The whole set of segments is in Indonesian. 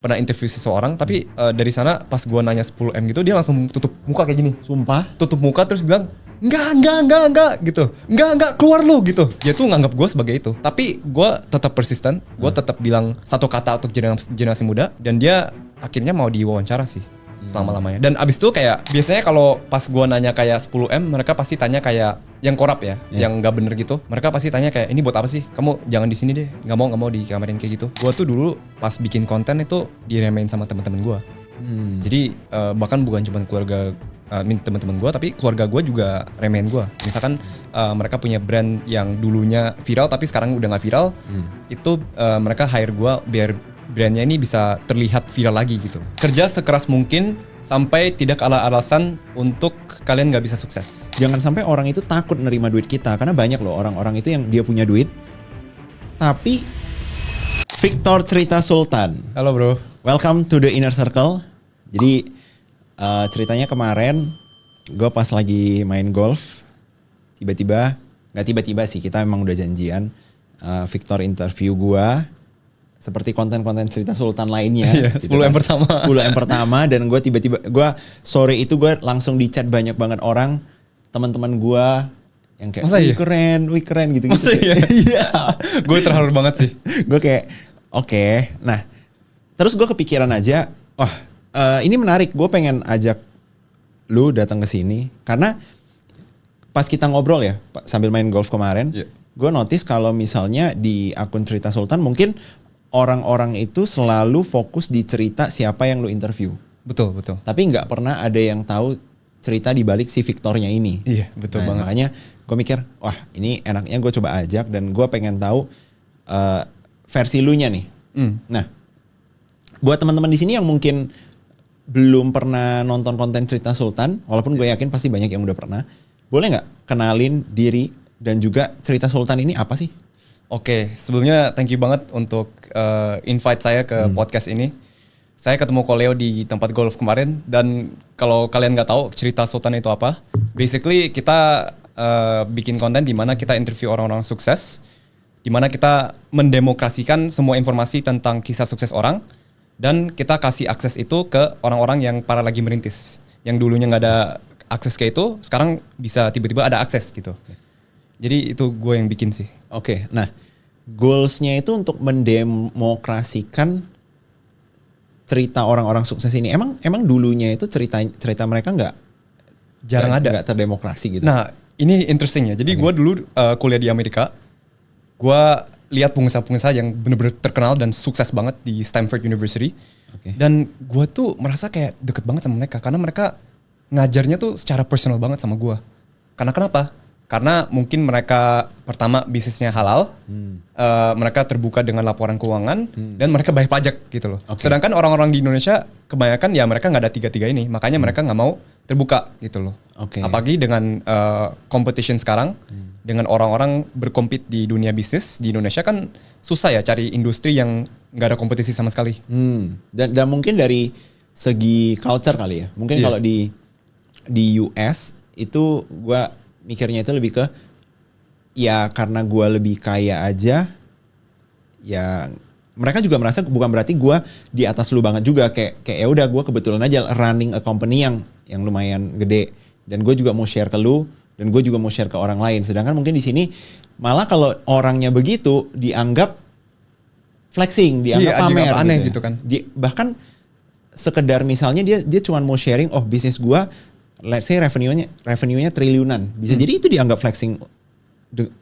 pernah interview seseorang, tapi dari sana pas gue nanya 10M gitu, dia langsung tutup muka kayak gini. Sumpah? Tutup muka terus bilang, enggak gitu. Enggak, keluar lu gitu. Dia tuh nganggap gue sebagai itu. Tapi gue tetap persisten, gue tetap bilang satu kata untuk generasi muda, dan dia akhirnya mau diwawancara sih selama-lamanya. Dan abis itu kayak biasanya kalau pas gua nanya kayak 10M, mereka pasti tanya kayak yang korap ya, yang nggak bener gitu. Mereka pasti tanya kayak, ini buat apa sih? Kamu jangan di sini deh, nggak mau di kamerin kayak gitu. Gua tuh dulu pas bikin konten itu diremehin sama teman-teman gua. Jadi bahkan bukan cuma keluarga teman-teman gua, tapi keluarga gua juga remehin gua. Misalkan mereka punya brand yang dulunya viral tapi sekarang udah nggak viral, itu mereka hire gua biar brandnya ini bisa terlihat viral lagi gitu. Kerja sekeras mungkin sampai tidak ada alasan untuk kalian nggak bisa sukses. Jangan sampai orang itu takut nerima duit kita, karena banyak loh orang-orang itu yang dia punya duit tapi Victor Cerita Sultan. Halo bro. Welcome to the inner circle. Jadi ceritanya kemarin gue pas lagi main golf, tiba-tiba, nggak tiba-tiba sih, kita emang udah janjian, Victor interview gue seperti konten-konten Cerita Sultan lainnya. Gitu 10M pertama. 10M pertama, dan gue tiba-tiba, sore itu gue langsung di chat banyak banget orang, teman-teman gue yang kayak, wih keren gitu-gitu. Masa iya? Gue terharu banget sih. Gue kayak, oke. Nah, terus gue kepikiran aja, wah ini menarik, gue pengen ajak lu datang ke sini. Karena pas kita ngobrol ya, sambil main golf kemarin, gue notice kalau misalnya di akun Cerita Sultan mungkin orang-orang itu selalu fokus di cerita siapa yang lu interview. Betul. Tapi nggak pernah ada yang tahu cerita di balik si Victornya ini. Iya, betul banget. Makanya gue mikir, wah ini enaknya gue coba ajak, dan gue pengen tahu versi lu nya nih. Nah, buat teman-teman di sini yang mungkin belum pernah nonton konten Cerita Sultan, walaupun gue yakin pasti banyak yang udah pernah, boleh nggak kenalin diri dan juga Cerita Sultan ini apa sih? Oke, sebelumnya thank you banget untuk invite saya ke podcast ini. Saya ketemu Koleo di tempat golf kemarin, dan kalau kalian nggak tahu Cerita Sultan itu apa, basically kita bikin konten di mana kita interview orang-orang sukses, di mana kita mendemokrasikan semua informasi tentang kisah sukses orang, dan kita kasih akses itu ke orang-orang yang para lagi merintis, yang dulunya nggak ada akses ke itu, sekarang bisa tiba-tiba ada akses gitu. Jadi itu gue yang bikin sih. Oke, nah goalsnya itu untuk mendemokrasikan cerita orang-orang sukses ini. Emang dulunya itu cerita mereka jarang ada, nggak terdemokrasi gitu. Nah ini interesting ya. Jadi gue dulu kuliah di Amerika, gue lihat pengusaha-pengusaha yang bener-bener terkenal dan sukses banget di Stanford University. Dan gue tuh merasa kayak deket banget sama mereka, karena mereka ngajarnya tuh secara personal banget sama gue. Karena kenapa? Karena mungkin mereka pertama bisnisnya halal, mereka terbuka dengan laporan keuangan, dan mereka bayar pajak gitu loh. Sedangkan orang-orang di Indonesia kebanyakan ya mereka nggak ada tiga-tiga ini, makanya mereka nggak mau terbuka gitu loh. Apalagi dengan competition sekarang, dengan orang-orang berkompet di dunia bisnis di Indonesia kan susah ya cari industri yang nggak ada kompetisi sama sekali. Dan mungkin dari segi culture kali ya, mungkin kalau di US itu gue mikirnya itu lebih ke, ya karena gue lebih kaya aja, ya mereka juga merasa bukan berarti gue di atas lu banget juga, kayak ya udah gue kebetulan aja running a company yang lumayan gede, dan gue juga mau share ke lu, dan gue juga mau share ke orang lain. Sedangkan mungkin di sini malah kalau orangnya begitu dianggap flexing, dianggap pamer aneh gitu kan. Bahkan sekedar misalnya dia cuma mau sharing, oh bisnis gue let's say revenue-nya triliunan. Bisa jadi itu dianggap flexing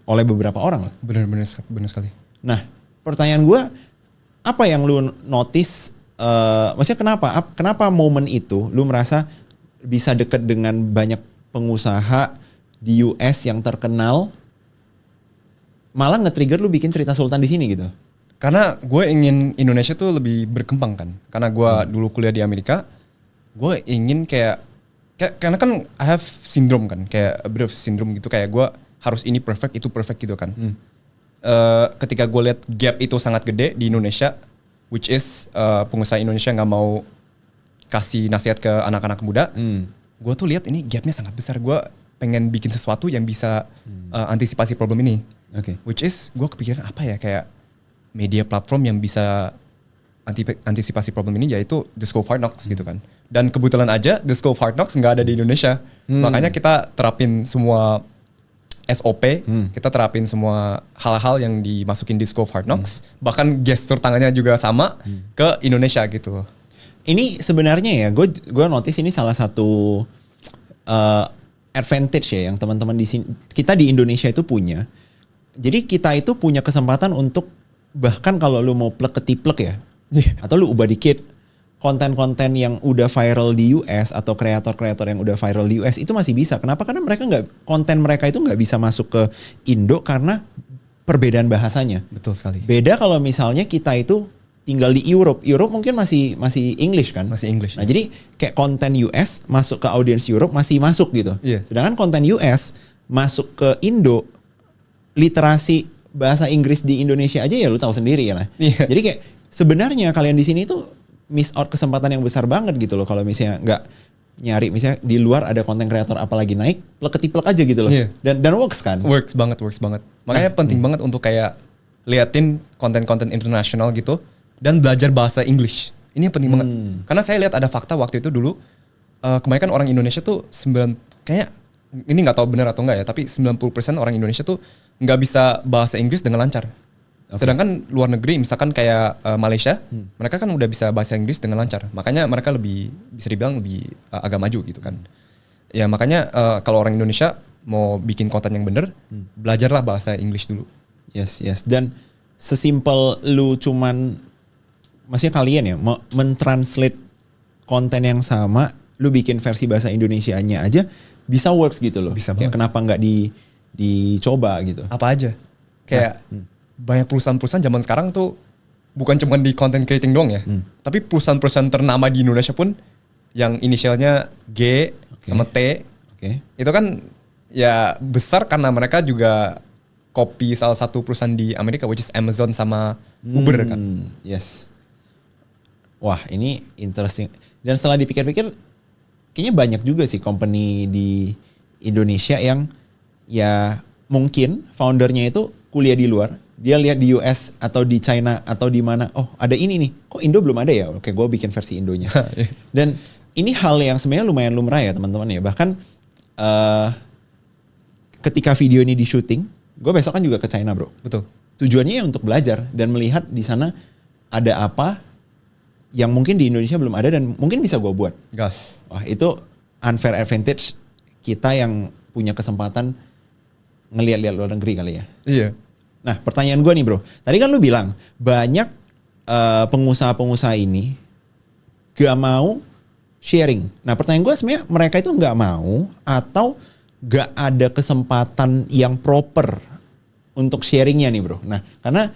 oleh beberapa orang. Bener sekali. Nah, pertanyaan gue, apa yang lu notice, maksudnya kenapa momen itu lu merasa bisa deket dengan banyak pengusaha di US yang terkenal, malah nge-trigger lu bikin Cerita Sultan di sini gitu? Karena gue ingin Indonesia tuh lebih berkembang kan. Karena gue dulu kuliah di Amerika, gue ingin karena kan I have syndrome kan, kayak a bit of syndrome gitu, kayak gue harus ini perfect, itu perfect gitu kan. Ketika gue lihat gap itu sangat gede di Indonesia, which is pengusaha Indonesia nggak mau kasih nasihat ke anak-anak muda, gue tuh lihat ini gapnya sangat besar. Gue pengen bikin sesuatu yang bisa antisipasi problem ini. Which is gue kepikiran apa ya, kayak media platform yang bisa antisipasi problem ini yaitu The School of Hard Knocks gitu kan. Dan kebetulan aja The School of Hard Knocks nggak ada di Indonesia. Makanya kita terapin semua SOP, kita terapin semua hal-hal yang dimasukin di School of Hard Knocks, bahkan gestur tangannya juga sama ke Indonesia gitu. Ini sebenarnya ya, gue notice ini salah satu advantage ya yang teman-teman di sini, kita di Indonesia itu punya. Jadi kita itu punya kesempatan untuk bahkan kalau lu mau plek ketiplek ya, atau lu ubah dikit konten-konten yang udah viral di US atau kreator-kreator yang udah viral di US itu masih bisa. Kenapa? Karena konten mereka itu nggak bisa masuk ke Indo karena perbedaan bahasanya. Betul sekali. Beda kalau misalnya kita itu tinggal di Europe. Europe mungkin masih English kan? Masih English. Nah, jadi kayak konten US masuk ke audiens Europe masih masuk gitu. Iya. Sedangkan konten US masuk ke Indo, literasi bahasa Inggris di Indonesia aja ya lu tahu sendiri ya lah. Iya. Jadi kayak sebenarnya kalian di sini tuh miss out kesempatan yang besar banget gitu loh kalau misalnya nggak nyari misalnya di luar ada konten kreator apalagi naik plek aja gitu loh. Iya. Dan works kan? Works banget. Makanya penting banget untuk kayak liatin konten-konten internasional gitu dan belajar bahasa English. Ini yang penting banget. Karena saya lihat ada fakta waktu itu dulu kebanyakan orang Indonesia tuh kayak ini nggak tahu benar atau enggak ya, tapi 90% orang Indonesia tuh nggak bisa bahasa Inggris dengan lancar. Okay. Sedangkan luar negeri misalkan kayak Malaysia, mereka kan udah bisa bahasa Inggris dengan lancar. Makanya mereka bisa dibilang lebih agak maju gitu kan. Ya makanya kalau orang Indonesia mau bikin konten yang bener, belajarlah bahasa Inggris dulu. Yes. Dan sesimpel lu cuman, maksudnya kalian ya, mentranslate konten yang sama, lu bikin versi bahasa Indonesianya aja, bisa works gitu loh. Bisa kayak banget. kenapa nggak dicoba gitu. Apa aja. Kayak banyak perusahaan-perusahaan zaman sekarang tuh bukan cuma di content creating doang ya. Tapi perusahaan-perusahaan ternama di Indonesia pun yang inisialnya G sama T. Itu kan ya besar karena mereka juga copy salah satu perusahaan di Amerika, which is Amazon sama Uber kan. Yes. Wah ini interesting. Dan setelah dipikir-pikir, kayaknya banyak juga sih company di Indonesia yang ya mungkin foundernya itu kuliah di luar. Dia lihat di US atau di China atau di mana, oh ada ini nih, kok Indo belum ada ya? Oke, gue bikin versi Indonya. Dan ini hal yang sebenarnya lumayan lumrah ya teman-teman ya. Bahkan ketika video ini di syuting, gue besok kan juga ke China bro. Betul. Tujuannya ya untuk belajar dan melihat di sana ada apa yang mungkin di Indonesia belum ada dan mungkin bisa gue buat. Gas. Wah itu unfair advantage kita yang punya kesempatan ngelihat-lihat luar negeri kali ya. Iya. Nah pertanyaan gue nih bro, tadi kan lu bilang banyak pengusaha-pengusaha ini gak mau sharing. Nah pertanyaan gue sebenarnya mereka itu gak mau atau gak ada kesempatan yang proper untuk sharingnya nih bro. Nah karena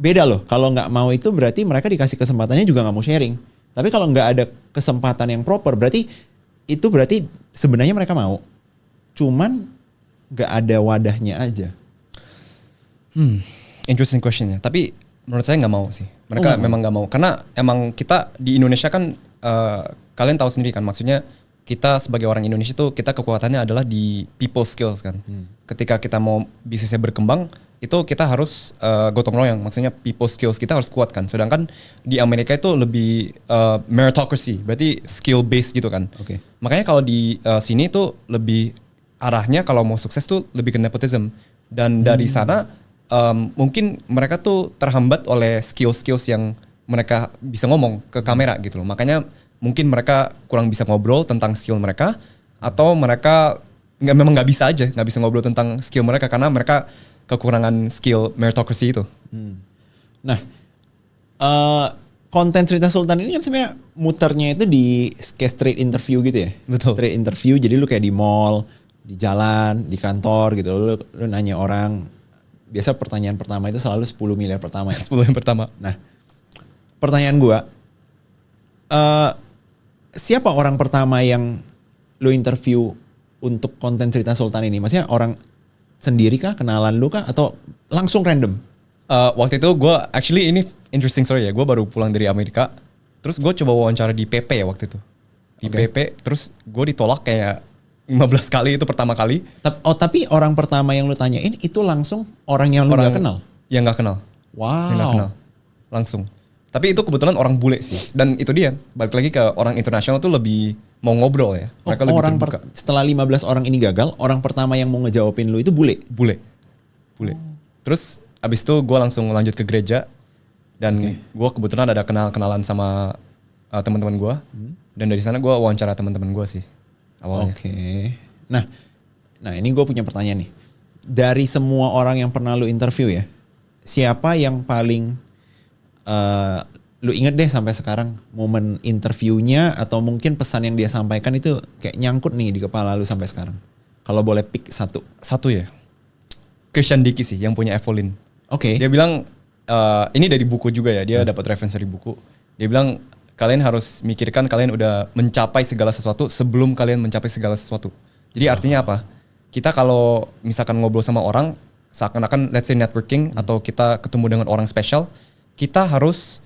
beda loh, kalau gak mau itu berarti mereka dikasih kesempatannya juga gak mau sharing. Tapi kalau gak ada kesempatan yang proper berarti itu berarti sebenarnya mereka mau. Cuman gak ada wadahnya aja. Interesting question ya. Tapi menurut saya nggak mau sih. Mereka memang nggak mau. Karena emang kita di Indonesia kan kalian tahu sendiri kan. Maksudnya kita sebagai orang Indonesia tuh kita kekuatannya adalah di people skills kan. Ketika kita mau bisnisnya berkembang itu kita harus gotong royong. Maksudnya people skills kita harus kuat kan. Sedangkan di Amerika itu lebih meritocracy. Berarti skill based gitu kan. Okay. Makanya kalau di sini tuh lebih arahnya kalau mau sukses tuh lebih ke nepotism. Dan dari sana mungkin mereka tuh terhambat oleh skills yang mereka bisa ngomong ke kamera gitu loh. Makanya mungkin mereka kurang bisa ngobrol tentang skill mereka atau mereka memang nggak bisa aja nggak bisa ngobrol tentang skill mereka karena mereka kekurangan skill meritocracy itu. Nah konten Cerita Sultan ini kan sebenarnya muternya itu di kayak street interview gitu ya. Betul. Street interview jadi lu kayak di mall, di jalan, di kantor gitu. Lu nanya orang. Biasa pertanyaan pertama itu selalu 10 miliar pertama ya. 10 yang pertama. Nah, pertanyaan gua, siapa orang pertama yang lu interview untuk konten Cerita Sultan ini? Maksudnya orang sendiri kah, kenalan lu kah, atau langsung random? Waktu itu actually ini interesting story ya. Gue baru pulang dari Amerika. Terus gue coba wawancara di PP ya waktu itu. Di PP, terus gue ditolak kayak 15 kali itu pertama kali. Tapi orang pertama yang lu tanyain itu langsung orang yang lu gak kenal? Yang gak kenal. Wow. Yang gak kenal. Langsung. Tapi itu kebetulan orang bule sih. Dan itu dia, balik lagi ke orang internasional tuh lebih mau ngobrol ya. Mereka lebih terbuka. Setelah 15 orang ini gagal, orang pertama yang mau ngejawabin lu itu bule? Bule. Terus abis itu gue langsung lanjut ke gereja. Dan gue kebetulan ada kenalan sama teman-teman gue. Dan dari sana gue wawancara teman-teman gue sih awalnya. Nah ini gue punya pertanyaan nih. Dari semua orang yang pernah lu interview ya, siapa yang paling lu inget deh sampai sekarang momen interviewnya atau mungkin pesan yang dia sampaikan itu kayak nyangkut nih di kepala lu sampai sekarang? Kalau boleh pick satu. Satu ya, Christian Dickey sih yang punya Evolin. Oke. Dia bilang ini dari buku juga ya, dia dapat referensi dari buku. Dia bilang kalian harus mikirkan kalian udah mencapai segala sesuatu sebelum kalian mencapai segala sesuatu. Jadi artinya apa? Kita kalau misalkan ngobrol sama orang, seakan-akan let's say networking atau kita ketemu dengan orang spesial, kita harus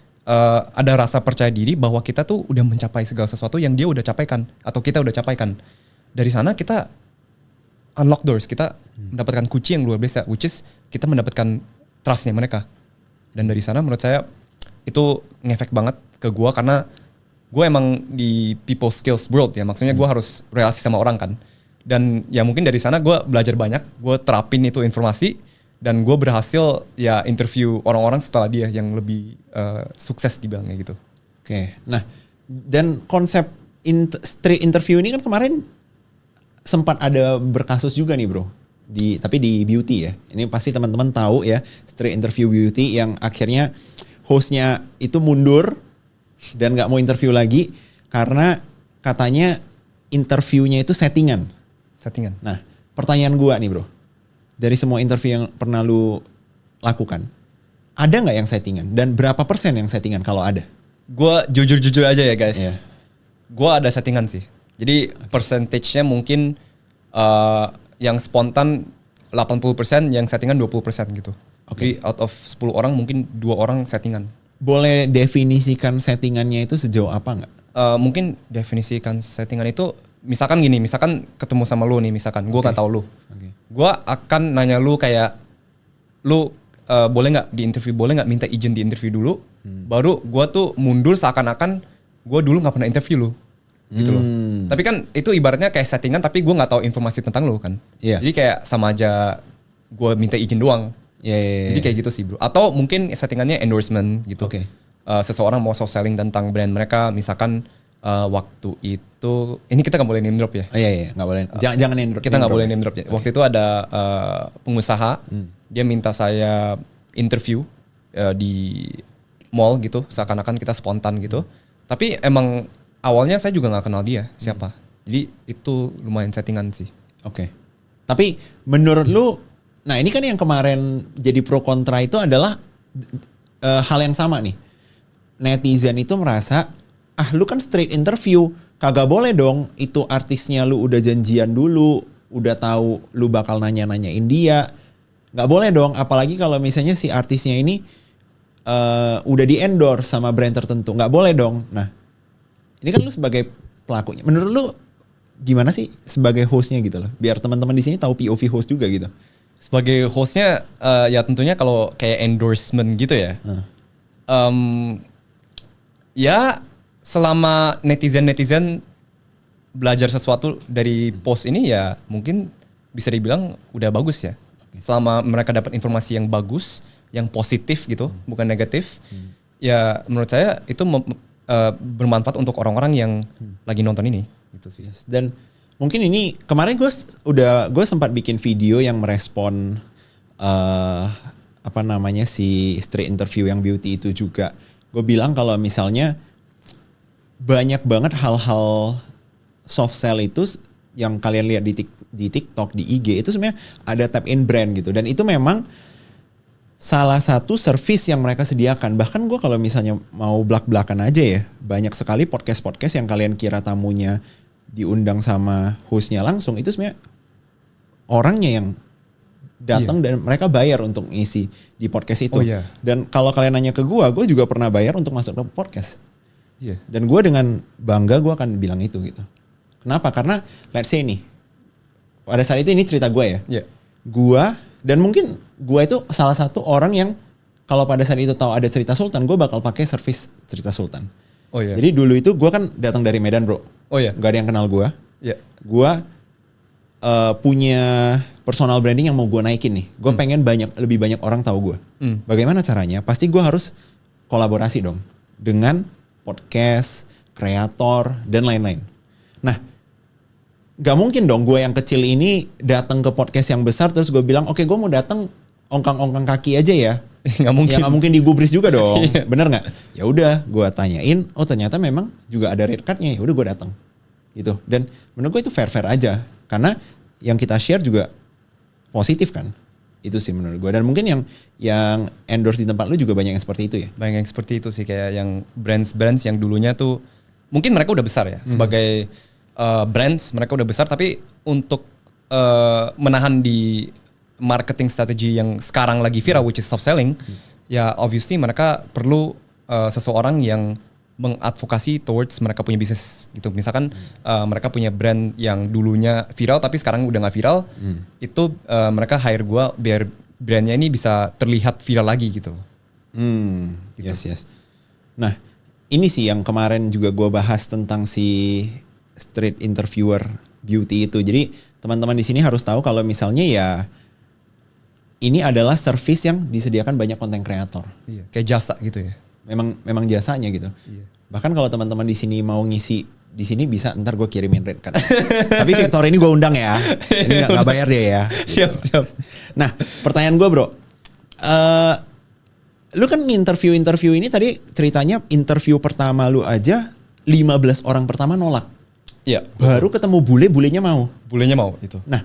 ada rasa percaya diri bahwa kita tuh udah mencapai segala sesuatu yang dia udah capaikan atau kita udah capaikan. Dari sana kita unlock doors, kita mendapatkan kunci yang luar biasa, which is kita mendapatkan trustnya mereka. Dan dari sana menurut saya itu ngefek banget ke gue karena gue emang di people skills world ya, maksudnya gue harus relasi sama orang kan. Dan ya mungkin dari sana gue belajar banyak, gue terapin itu informasi dan gue berhasil ya interview orang-orang setelah dia yang lebih sukses dibilangnya gitu. Oke, nah dan konsep street interview ini kan kemarin sempat ada berkasus juga nih bro, tapi di beauty ya. Ini pasti teman-teman tahu ya, street interview beauty yang akhirnya hostnya itu mundur dan nggak mau interview lagi karena katanya interviewnya itu settingan. Nah, pertanyaan gua nih bro, dari semua interview yang pernah lu lakukan, ada nggak yang settingan? Dan berapa persen yang settingan kalau ada? Gua jujur-jujur aja ya guys. Yeah. Gua ada settingan sih. Jadi percentage-nya mungkin yang spontan 80%, yang settingan 20% gitu. Jadi out of 10 orang mungkin 2 orang settingan. Boleh definisikan settingannya itu sejauh apa nggak? Mungkin definisikan settingan itu misalkan gini, misalkan ketemu sama lu nih, misalkan gue gak tahu lu. Gue akan nanya lu kayak, lu boleh gak di interview, boleh gak minta izin di interview dulu. Baru gue tuh mundur seakan-akan gue dulu gak pernah interview lu. Gitu loh. Tapi kan itu ibaratnya kayak settingan tapi gue gak tahu informasi tentang lu kan. Jadi kayak sama aja gue minta izin doang. Jadi kayak gitu sih bro. Atau mungkin settingannya endorsement gitu. Seseorang mau soft selling tentang brand mereka, misalkan waktu itu, ini kita nggak boleh name drop ya? Iya, nggak boleh. Jangan name drop. Kita nggak boleh name drop ya. Waktu itu ada pengusaha, dia minta saya interview di mall gitu, seakan-akan kita spontan gitu. Tapi emang awalnya saya juga nggak kenal dia siapa. Jadi itu lumayan settingan sih. Tapi menurut lu, nah ini kan yang kemarin jadi pro kontra itu adalah hal yang sama nih. Netizen itu merasa, lu kan straight interview, kagak boleh dong itu artisnya lu udah janjian dulu, udah tahu lu bakal nanya-nanyain dia. Nggak boleh dong, apalagi kalau misalnya si artisnya ini udah di endorse sama brand tertentu. Nggak boleh dong. Nah, ini kan lu sebagai pelakunya. Menurut lu gimana sih sebagai hostnya gitu loh? Biar teman-teman di sini tahu POV host juga gitu. Sebagai hostnya ya tentunya kalau kayak endorsement gitu ya. Ya selama netizen belajar sesuatu dari post ini ya mungkin bisa dibilang udah bagus ya. Selama mereka dapat informasi yang bagus, yang positif gitu, bukan negatif. Ya menurut saya itu bermanfaat untuk orang-orang yang lagi nonton ini gitu sih. Dan mungkin ini kemarin gue sempat bikin video yang merespon si street interview yang beauty itu juga. Gue bilang kalau misalnya banyak banget hal-hal soft sell itu yang kalian lihat di TikTok, di IG itu sebenarnya ada tap in brand gitu. Dan itu memang salah satu service yang mereka sediakan. Bahkan gue kalau misalnya mau belak-belakan aja ya, banyak sekali podcast-podcast yang kalian kira tamunya diundang sama hostnya langsung, itu sebenarnya orangnya yang datang dan mereka bayar untuk ngisi di podcast itu. Dan kalau kalian nanya ke gue juga pernah bayar untuk masuk ke podcast. Dan gue dengan bangga gue akan bilang itu gitu. Kenapa? Karena let's say nih, pada saat itu ini cerita gue ya. Gue dan mungkin gue itu salah satu orang yang kalau pada saat itu tahu ada Cerita Sultan, gue bakal pakai service Cerita Sultan. Oh iya. Jadi dulu itu gue kan datang dari Medan bro. Oh iya. Gak ada yang kenal gue. Iya. Gue punya personal branding yang mau gue naikin nih. Gue pengen lebih banyak orang tahu gue. Bagaimana caranya? Pasti gue harus kolaborasi dong dengan podcast, kreator dan lain-lain. Nah, gak mungkin dong gue yang kecil ini datang ke podcast yang besar terus gue bilang, oke, gue mau datang ongkang-ongkang kaki aja ya. Nggak mungkin. Ya nggak mungkin digubris juga dong. Iya. Bener nggak? Ya udah, gue tanyain. Oh ternyata memang juga ada red cardnya. Ya udah gue datang. Gitu. Dan menurut gue itu fair-fair aja. Karena yang kita share juga positif kan. Itu sih menurut gue. Dan mungkin yang endorse di tempat lu juga banyak yang seperti itu ya. Banyak yang seperti itu sih, kayak yang brands yang dulunya tuh mungkin mereka udah besar ya sebagai brands, mereka udah besar, tapi untuk menahan di marketing strategi yang sekarang lagi viral, which is soft selling, ya obviously mereka perlu seseorang yang mengadvokasi towards mereka punya bisnis gitu. Misalkan mereka punya brand yang dulunya viral tapi sekarang udah nggak viral, itu mereka hire gue biar brandnya ini bisa terlihat viral lagi gitu. Gitu. Yes. Nah, ini sih yang kemarin juga gue bahas tentang si street interviewer beauty itu. Jadi teman-teman di sini harus tahu kalau misalnya ya ini adalah service yang disediakan banyak konten kreator. Iya, kayak jasa gitu ya. Memang jasanya gitu. Iya. Bahkan kalau teman-teman di sini mau ngisi di sini bisa, ntar gue kirimin red card. Tapi Victor ini gue undang ya. Ini nggak bayar dia ya. Siap. Nah, pertanyaan gue bro. Lu kan interview ini tadi ceritanya interview pertama lu aja 15 orang pertama nolak. Iya. Baru ketemu bulenya mau. Bulenya mau itu. Nah,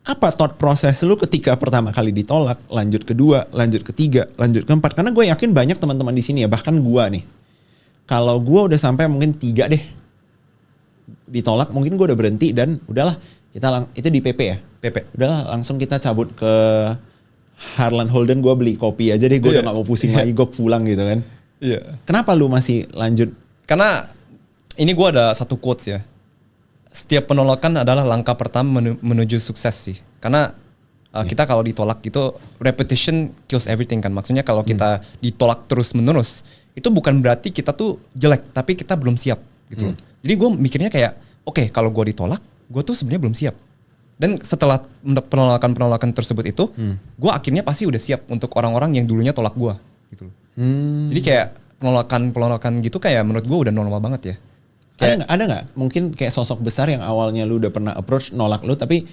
apa thought proses lu ketika pertama kali ditolak, lanjut kedua, lanjut ketiga, lanjut keempat? Karena gue yakin banyak teman-teman di sini ya, bahkan gue nih. Kalau gue udah sampai mungkin 3 deh ditolak, mungkin gue udah berhenti dan udahlah kita itu di PP ya. PP. Udahlah langsung kita cabut ke Harlan Holden, gue beli kopi aja deh, gue udah gak mau pusing lagi, gue pulang gitu kan. Iya. Kenapa lu masih lanjut? Karena ini gue ada satu quotes ya. Setiap penolakan adalah langkah pertama menuju sukses sih. Karena kita kalau ditolak gitu, repetition kills everything kan. Maksudnya kalau kita ditolak terus menerus, itu bukan berarti kita tuh jelek, tapi kita belum siap gitu. Jadi gue mikirnya kayak, oke, kalau gue ditolak, gue tuh sebenarnya belum siap. Dan setelah penolakan tersebut itu, gue akhirnya pasti udah siap untuk orang-orang yang dulunya tolak gue gitu. Jadi kayak penolakan gitu kayak menurut gue udah normal banget ya. Ada nggak mungkin kayak sosok besar yang awalnya lu udah pernah approach nolak lu tapi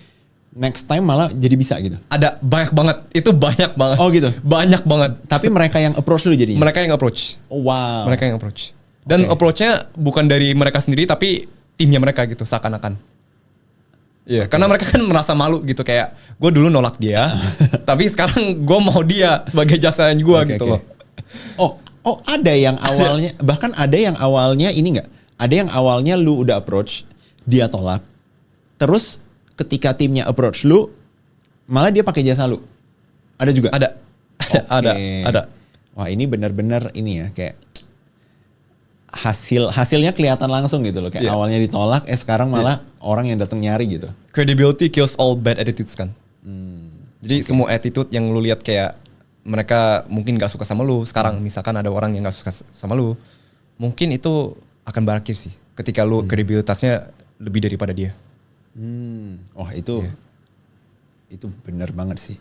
next time malah jadi bisa gitu? Ada, banyak banget. Itu banyak banget. Oh gitu? Banyak banget. Tapi mereka yang approach lu jadinya? Mereka yang approach. Oh, wow. Mereka yang approach. Dan approach-nya bukan dari mereka sendiri tapi timnya mereka gitu seakan-akan. Iya, karena mereka kan merasa malu gitu kayak gue dulu nolak dia, tapi sekarang gue mau dia sebagai jasanya gue gitu loh. Oh ada yang awalnya bahkan ada yang awalnya ini nggak? Ada yang awalnya lu udah approach, dia tolak. Terus ketika timnya approach lu, malah dia pakai jasa lu. Ada juga? Ada. Ada. Wah, ini benar-benar ini ya kayak hasilnya kelihatan langsung gitu loh. Kayak awalnya ditolak, sekarang malah orang yang datang nyari gitu. Credibility kills all bad attitudes kan. Jadi semua attitude yang lu lihat kayak mereka mungkin gak suka sama lu. Sekarang misalkan ada orang yang gak suka sama lu, mungkin itu akan berakhir sih ketika lu kredibilitasnya lebih daripada dia. Oh itu benar banget sih.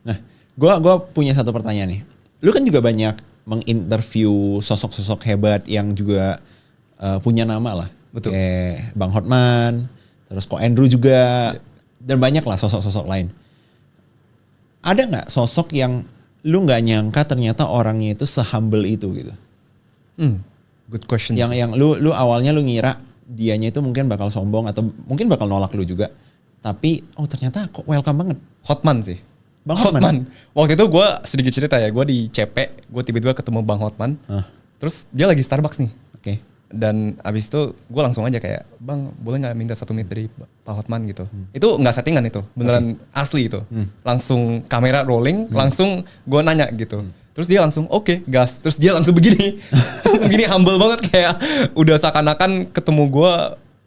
Nah, gua punya satu pertanyaan nih. Lu kan juga banyak menginterview sosok-sosok hebat yang juga punya nama lah. Betul. Kayak Bang Hotman, terus Ko Andrew juga, dan banyak lah sosok-sosok lain. Ada nggak sosok yang lu nggak nyangka ternyata orangnya itu se-humble itu gitu? Good question. Yang lu awalnya lu ngira dianya itu mungkin bakal sombong atau mungkin bakal nolak lu juga. Tapi ternyata kok welcome banget. Hotman sih. Bang Hotman. Waktu itu gue sedikit cerita ya, gue di CP, gue tiba-tiba ketemu Bang Hotman. Terus dia lagi Starbucks nih. Oke. Dan abis itu gue langsung aja kayak, Bang boleh gak minta 1 menit dari Pak Hotman gitu. Itu gak settingan itu, beneran asli itu. Langsung kamera rolling, langsung gue nanya gitu. Terus dia langsung oke, gas. Terus dia langsung begini. Langsung gini humble banget kayak udah seakan-akan ketemu gue,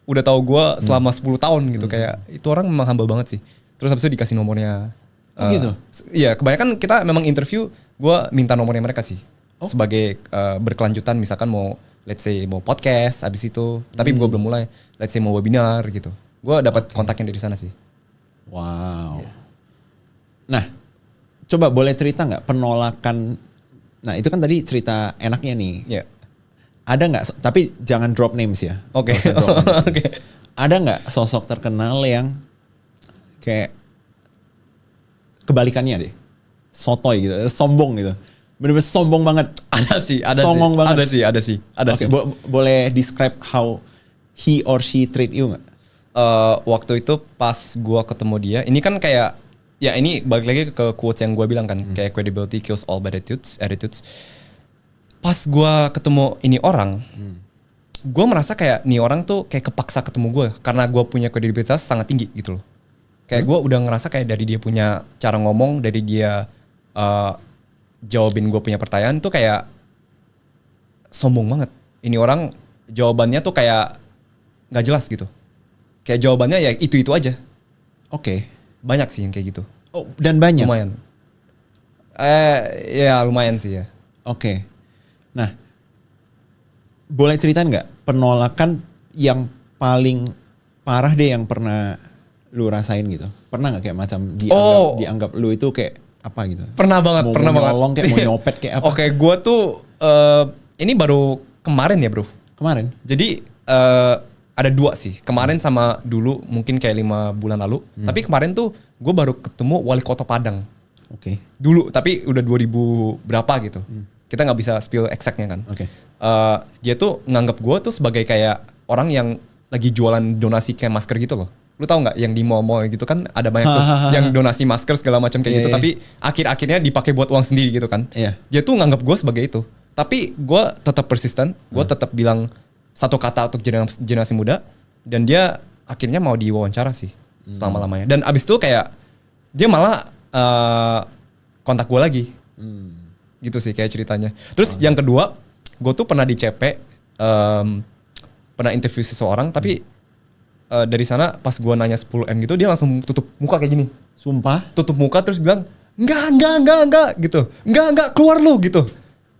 udah tahu gue selama 10 tahun gitu. Kayak itu orang memang humble banget sih. Terus habis itu dikasih nomornya. Gitu? Iya, kebanyakan kita memang interview gue minta nomornya mereka sih. Sebagai berkelanjutan misalkan mau let's say mau podcast abis itu, tapi gue belum mulai. Let's say mau webinar gitu. Gue dapat kontaknya dari sana sih. Wow. Nah, coba boleh cerita nggak penolakan? Nah itu kan tadi cerita enaknya nih. Iya. Ada nggak? Tapi jangan drop names ya. Oke. Nggak usah drop names ya. Oke. Ada nggak sosok terkenal yang kayak kebalikannya deh, sotoy gitu, sombong gitu, bener-bener sombong banget. Ada sih, ada Songong sih. banget. Ada sih. Oke, boleh describe how he or she treat you nggak? Waktu itu pas gua ketemu dia, ini kan kayak ya ini balik lagi ke quotes yang gua bilang kan, kayak credibility kills all bad attitudes. Pas gua ketemu ini orang, gua merasa kayak nih orang tuh kayak kepaksa ketemu gua karena gua punya kredibilitas sangat tinggi gitu loh. Kayak gua udah ngerasa kayak dari dia punya cara ngomong, dari dia jawabin gua punya pertanyaan tuh kayak sombong banget. Ini orang jawabannya tuh kayak nggak jelas gitu. Kayak jawabannya ya itu aja. Oke. Banyak sih yang kayak gitu. Oh, dan banyak. Lumayan. Ya lumayan sih ya. Oke. Nah, boleh ceritain nggak penolakan yang paling parah deh yang pernah lu rasain gitu? Pernah nggak kayak macam dianggap lu itu kayak apa gitu? Pernah banget, mau nyolong kayak mau nyopet kayak apa? Oke, gue tuh ini baru kemarin ya bro. Kemarin? Jadi ada dua sih. Kemarin sama dulu mungkin kayak 5 bulan lalu. Tapi kemarin tuh gue baru ketemu wali kota Padang. Oke. Dulu, tapi udah 2000 berapa gitu. Kita nggak bisa spill exactnya kan. Oke. Dia tuh nganggap gue tuh sebagai kayak orang yang lagi jualan donasi kayak masker gitu loh. Lu tahu nggak yang di mall-mall gitu kan ada banyak tuh yang donasi masker segala macam kayak gitu. Tapi akhir-akhirnya dipakai buat uang sendiri gitu kan. Dia tuh nganggap gue sebagai itu. Tapi gue tetap persisten. Gue tetap bilang satu kata untuk generasi muda. Dan dia akhirnya mau diwawancara sih selama-lamanya. Dan abis itu kayak dia malah kontak gue lagi. Gitu sih kayak ceritanya. Terus yang kedua, gue tuh pernah di CP, pernah interview seseorang, tapi dari sana pas gue nanya 10M gitu, dia langsung tutup muka kayak gini. Sumpah? Tutup muka terus bilang, enggak gitu. Enggak, keluar lu gitu.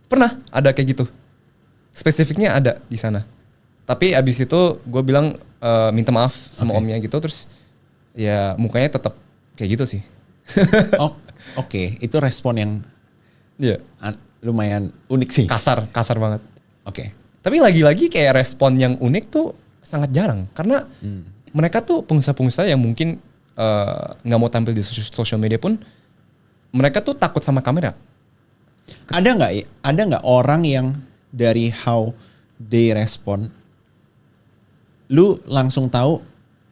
Pernah ada kayak gitu. Spesifiknya ada di sana. Tapi abis itu gue bilang minta maaf sama omnya gitu, terus ya mukanya tetap kayak gitu sih. Oke, itu respon yang Iya. Lumayan unik sih. Kasar banget. Oke. Tapi lagi-lagi kayak respon yang unik tuh sangat jarang. Karena mereka tuh pengusaha-pengusaha yang mungkin nggak mau tampil di social media pun, mereka tuh takut sama kamera. Ada nggak orang yang dari how they respond, lu langsung tahu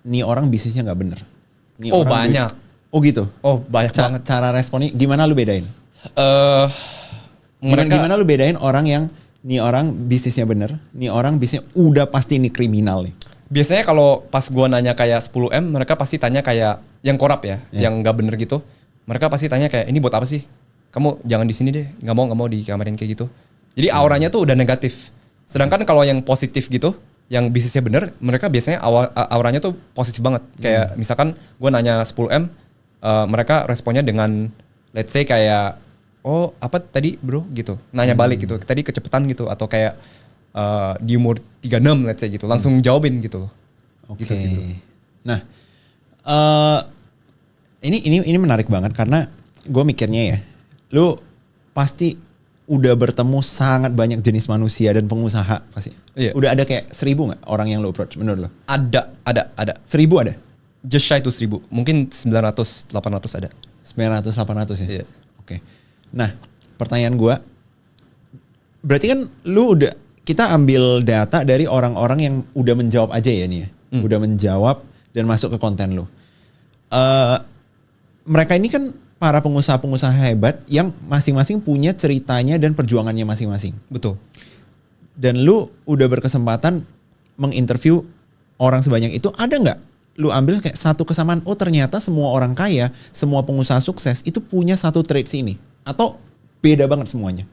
nih orang bisnisnya nggak bener? Nih Oh orang banyak. Oh gitu? Oh banyak banget. Cara responnya gimana lu bedain? Mereka Gimana lu bedain orang yang nih orang bisnisnya bener, nih orang bisnisnya udah pasti nih kriminal nih? biasanya kalau pas gua nanya kayak 10M, mereka pasti tanya kayak yang korup ya, yang nggak bener gitu. Mereka pasti tanya kayak ini buat apa sih? Kamu jangan di sini deh, nggak mau dikamerin kayak gitu. Jadi auranya tuh udah negatif. Sedangkan kalau yang positif gitu, yang bisnisnya bener, mereka biasanya auranya tuh positif banget. Kayak misalkan gua nanya 10M, mereka responnya dengan let's say kayak oh apa tadi bro gitu, nanya balik gitu, tadi kecepetan gitu, atau kayak di umur 36 let's say gitu, langsung jawabin gitu. Oke. Gitu sih, bro. Nah, ini menarik banget karena gue mikirnya ya, lu pasti udah bertemu sangat banyak jenis manusia dan pengusaha pasti. Iya. Udah ada kayak 1000 nggak orang yang lu approach menurut lu? Ada. 1000 ada? Just shy to 1000, mungkin 900, 800 ada. 900, 800 ya? Iya. Oke. Nah, pertanyaan gue, berarti kan lu udah, kita ambil data dari orang-orang yang udah menjawab aja ya nih ya. Udah menjawab dan masuk ke konten lu. Mereka ini kan para pengusaha-pengusaha hebat yang masing-masing punya ceritanya dan perjuangannya masing-masing. Betul. Dan lu udah berkesempatan menginterview orang sebanyak itu, ada nggak lu ambil kayak satu kesamaan, oh ternyata semua orang kaya, semua pengusaha sukses itu punya satu traits ini? Atau beda banget semuanya?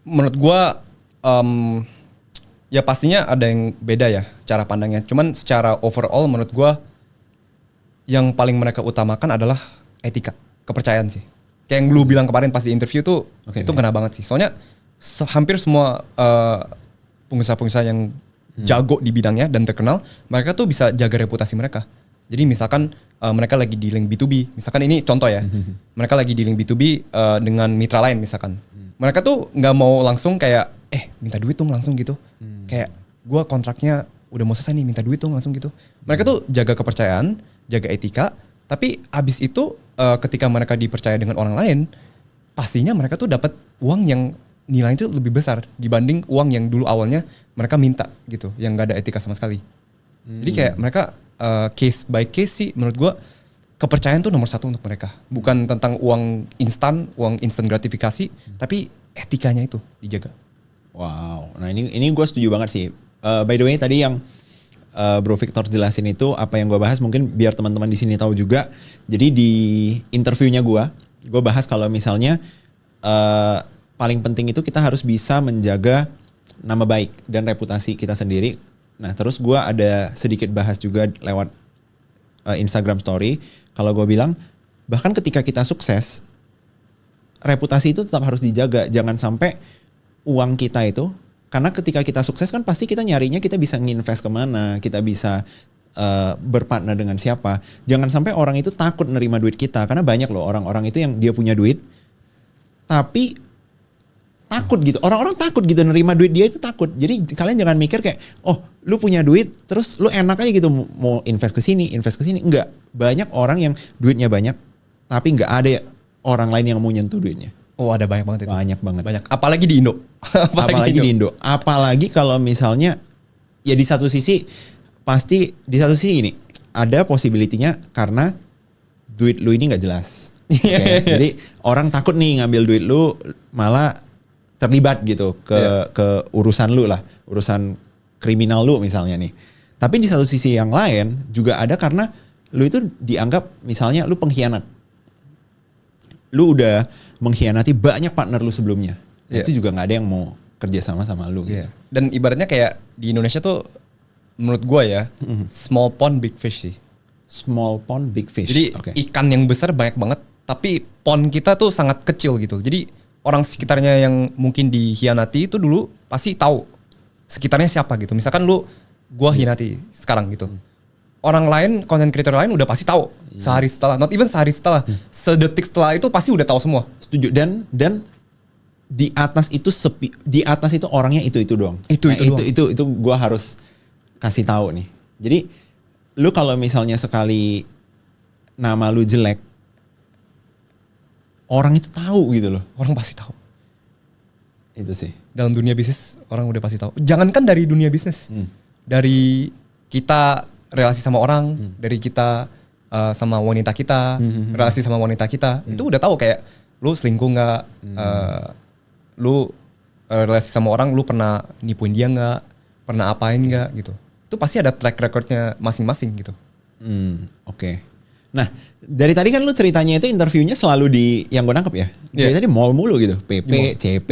Menurut gua ya pastinya ada yang beda ya cara pandangnya. Cuman secara overall menurut gua yang paling mereka utamakan adalah etika, kepercayaan sih. Kayak yang lu bilang kemarin pas di interview tuh, Oke. itu kena banget sih. Soalnya hampir semua pengusaha-pengusaha yang jago di bidangnya dan terkenal, mereka tuh bisa jaga reputasi mereka. Jadi misalkan mereka lagi dealing B2B, misalkan ini contoh ya, mereka lagi dealing B2B dengan mitra lain misalkan. Mereka tuh nggak mau langsung kayak, minta duit dong langsung gitu. Kayak gue kontraknya udah mau selesai nih, minta duit dong langsung gitu. Mereka tuh jaga kepercayaan, jaga etika, tapi abis itu ketika mereka dipercaya dengan orang lain, pastinya mereka tuh dapat uang yang nilainya tuh lebih besar dibanding uang yang dulu awalnya mereka minta gitu, yang gak ada etika sama sekali. Jadi kayak mereka case by case sih menurut gua, kepercayaan tuh nomor satu untuk mereka. Bukan tentang uang instan gratifikasi, tapi etikanya itu dijaga. Wow, nah ini gue setuju banget sih. By the way tadi yang Bro Victor jelasin itu apa yang gue bahas mungkin biar teman-teman di sini tahu juga. Jadi di interviewnya gue bahas kalau misalnya paling penting itu kita harus bisa menjaga nama baik dan reputasi kita sendiri. Nah terus gue ada sedikit bahas juga lewat Instagram story. Kalau gue bilang bahkan ketika kita sukses, reputasi itu tetap harus dijaga. Jangan sampai uang kita itu, karena ketika kita sukses kan pasti kita nyarinya kita bisa nginvest kemana, kita bisa berpartner dengan siapa. Jangan sampai orang itu takut nerima duit kita, karena banyak loh orang-orang itu yang dia punya duit tapi takut gitu. Orang-orang takut gitu nerima duit dia itu takut. Jadi kalian jangan mikir kayak, oh lu punya duit terus lu enak aja gitu mau invest ke sini. Enggak. Banyak orang yang duitnya banyak tapi nggak ada orang lain yang mau nyentuh duitnya. Oh ada banyak banget itu. Banyak banget. Banyak. Apalagi di Indo. Apalagi di Indo. Apalagi kalau misalnya ya di satu sisi pasti di satu sisi gini, ada possibility-nya karena duit lu ini nggak jelas. Okay? Jadi orang takut nih ngambil duit lu malah terlibat gitu ke urusan lu lah, urusan kriminal lu misalnya nih. Tapi di satu sisi yang lain juga ada karena lu itu dianggap misalnya lu pengkhianat. Lu udah mengkhianati banyak partner lu sebelumnya. Itu juga nggak ada yang mau kerja sama lu. Yeah. Dan ibaratnya kayak di Indonesia tuh menurut gue ya, small pond big fish sih. Small pond big fish. Jadi ikan yang besar banyak banget, tapi pond kita tuh sangat kecil gitu. Jadi orang sekitarnya yang mungkin dikhianati itu dulu pasti tahu sekitarnya siapa gitu. Misalkan gua hianati sekarang gitu. Orang lain, content creator lain udah pasti tahu sehari setelah, not even sehari setelah, sedetik setelah itu pasti udah tahu semua. Setuju. Dan di atas itu sepi, di atas itu orangnya itu doang. Itu gua harus kasih tahu nih. Jadi lu kalau misalnya sekali nama lu jelek, orang itu tahu gitu loh. Orang pasti tahu. Itu sih. Dalam dunia bisnis orang udah pasti tahu. Jangankan dari dunia bisnis, dari kita relasi sama orang, dari kita sama wanita kita, relasi sama wanita kita, itu udah tahu kayak lu selingkuh nggak, lu relasi sama orang, lu pernah nipuin dia nggak, pernah apain nggak gitu. Itu pasti ada track recordnya masing-masing gitu. Oke. Nah dari tadi kan lu ceritanya itu interviewnya selalu di yang gue nangkep ya. Dari tadi mall mulu gitu, PP, CP,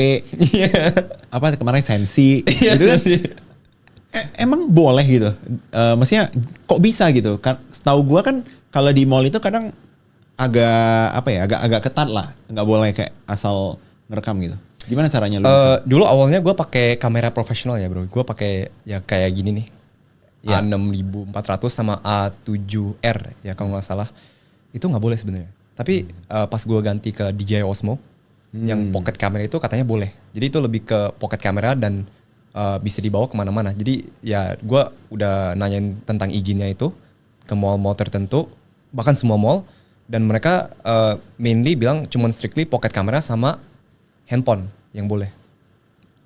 apa kemarin Sensi, gitu kan. Emang boleh gitu? Maksudnya kok bisa gitu? Setahu gue kan kalau di mall itu kadang agak ketat lah, nggak boleh kayak asal ngerekam gitu. Gimana caranya lu? Dulu awalnya gue pakai kamera profesional ya bro. Gue pakai ya kayak gini nih. A6400 sama A7R ya kalau nggak salah. Itu nggak boleh sebenarnya. Tapi pas gue ganti ke DJI Osmo yang pocket camera itu katanya boleh. Jadi itu lebih ke pocket camera dan bisa dibawa kemana-mana. Jadi ya gue udah nanyain tentang izinnya itu ke mall-mall tertentu, bahkan semua mall, dan mereka mainly bilang cuman strictly pocket camera sama handphone yang boleh.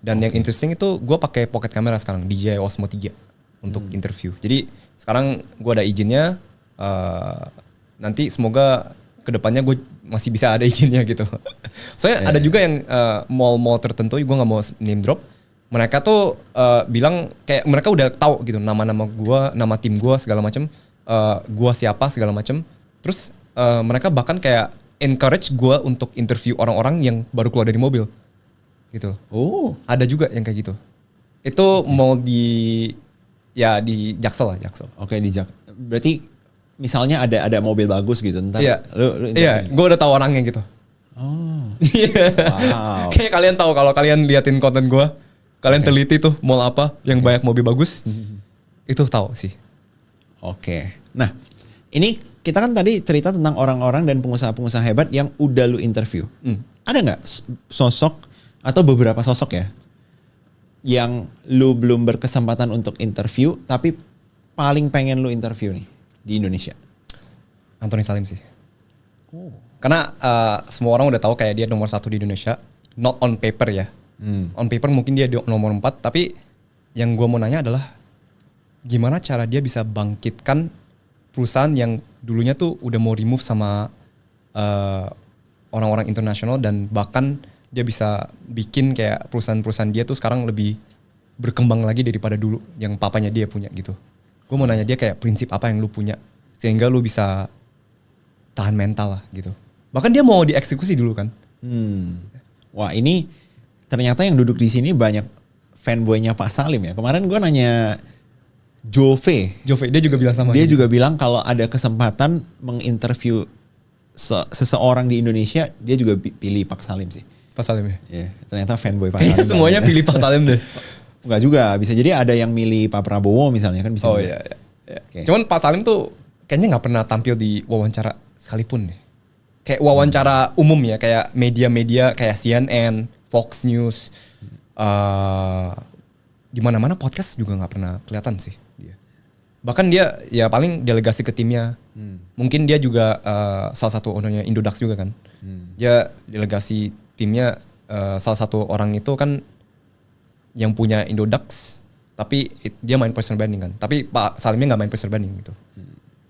Dan yang interesting itu gue pakai pocket camera sekarang DJI Osmo 3 untuk interview. Jadi sekarang gue ada izinnya. Nanti semoga kedepannya gue masih bisa ada izinnya gitu. Soalnya ada juga yang mall-mall tertentu, gue nggak mau name drop. Mereka tuh bilang kayak mereka udah tahu gitu nama-nama gue, nama tim gue segala macam, gue siapa segala macam. Terus mereka bahkan kayak encourage gue untuk interview orang-orang yang baru keluar dari mobil, gitu. Oh, ada juga yang kayak gitu. Itu mau di Jaksel lah, Jaksel. Oke, di Jaksel. Berarti misalnya ada mobil bagus gitu, ntar Iya. lu Iya, gue udah tahu orangnya gitu. Oh. Iya. Wow. Kayaknya kalian tahu kalau kalian liatin konten gue, kalian teliti tuh mall apa yang banyak mobil bagus, itu tahu sih. Oke. Nah, ini kita kan tadi cerita tentang orang-orang dan pengusaha-pengusaha hebat yang udah lu interview. Ada nggak sosok atau beberapa sosok ya yang lu belum berkesempatan untuk interview tapi paling pengen lu interview nih di Indonesia? Anthony Salim sih. Karena semua orang udah tahu kayak dia nomor 1 di Indonesia, not on paper ya. On paper mungkin dia nomor 4, tapi yang gue mau nanya adalah gimana cara dia bisa bangkitkan perusahaan yang dulunya tuh udah mau remove sama orang-orang internasional, dan bahkan dia bisa bikin kayak perusahaan-perusahaan dia tuh sekarang lebih berkembang lagi daripada dulu yang papanya dia punya gitu. Gue mau nanya dia kayak prinsip apa yang lu punya sehingga lu bisa tahan mental lah gitu. Bahkan dia mau dieksekusi dulu kan. Wah, ini ternyata yang duduk di sini banyak fanboynya Pak Salim ya. Kemarin gue nanya Jove, dia juga bilang sama. Dia juga bilang kalau ada kesempatan menginterview seseorang di Indonesia, dia juga pilih Pak Salim sih. Pak Salim ya? Iya, ternyata fanboy Pak Salim. Semuanya pilih Pak Salim deh. Enggak juga, bisa jadi ada yang milih Pak Prabowo misalnya kan bisa. Oh iya. Okay. Cuman Pak Salim tuh kayaknya nggak pernah tampil di wawancara sekalipun deh. Kayak wawancara umum ya, kayak media-media kayak CNN, Fox News, di mana-mana podcast juga nggak pernah kelihatan sih dia. Bahkan dia ya paling delegasi ke timnya. Mungkin dia juga salah satu ownernya Indodax juga kan. Dia delegasi timnya, salah satu orang itu kan yang punya Indodax, tapi dia main personal branding kan. Tapi Pak Salimnya nggak main personal branding gitu.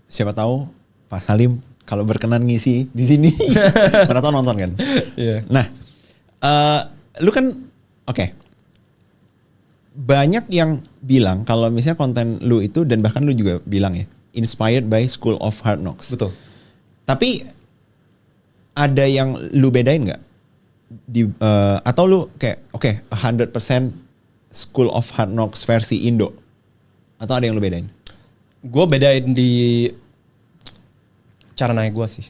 Siapa tahu Pak Salim kalau berkenan ngisi di sini, mana tahu nonton kan. Yeah. Nah, lu kan oke. Banyak yang bilang kalau misalnya konten lu itu, dan bahkan lu juga bilang ya, inspired by School of Hard Knocks. Betul. Tapi ada yang lu bedain nggak? Atau lu kayak 100% School of Hard Knocks versi Indo? Atau ada yang lu bedain? Gue bedain di cara naik gue sih.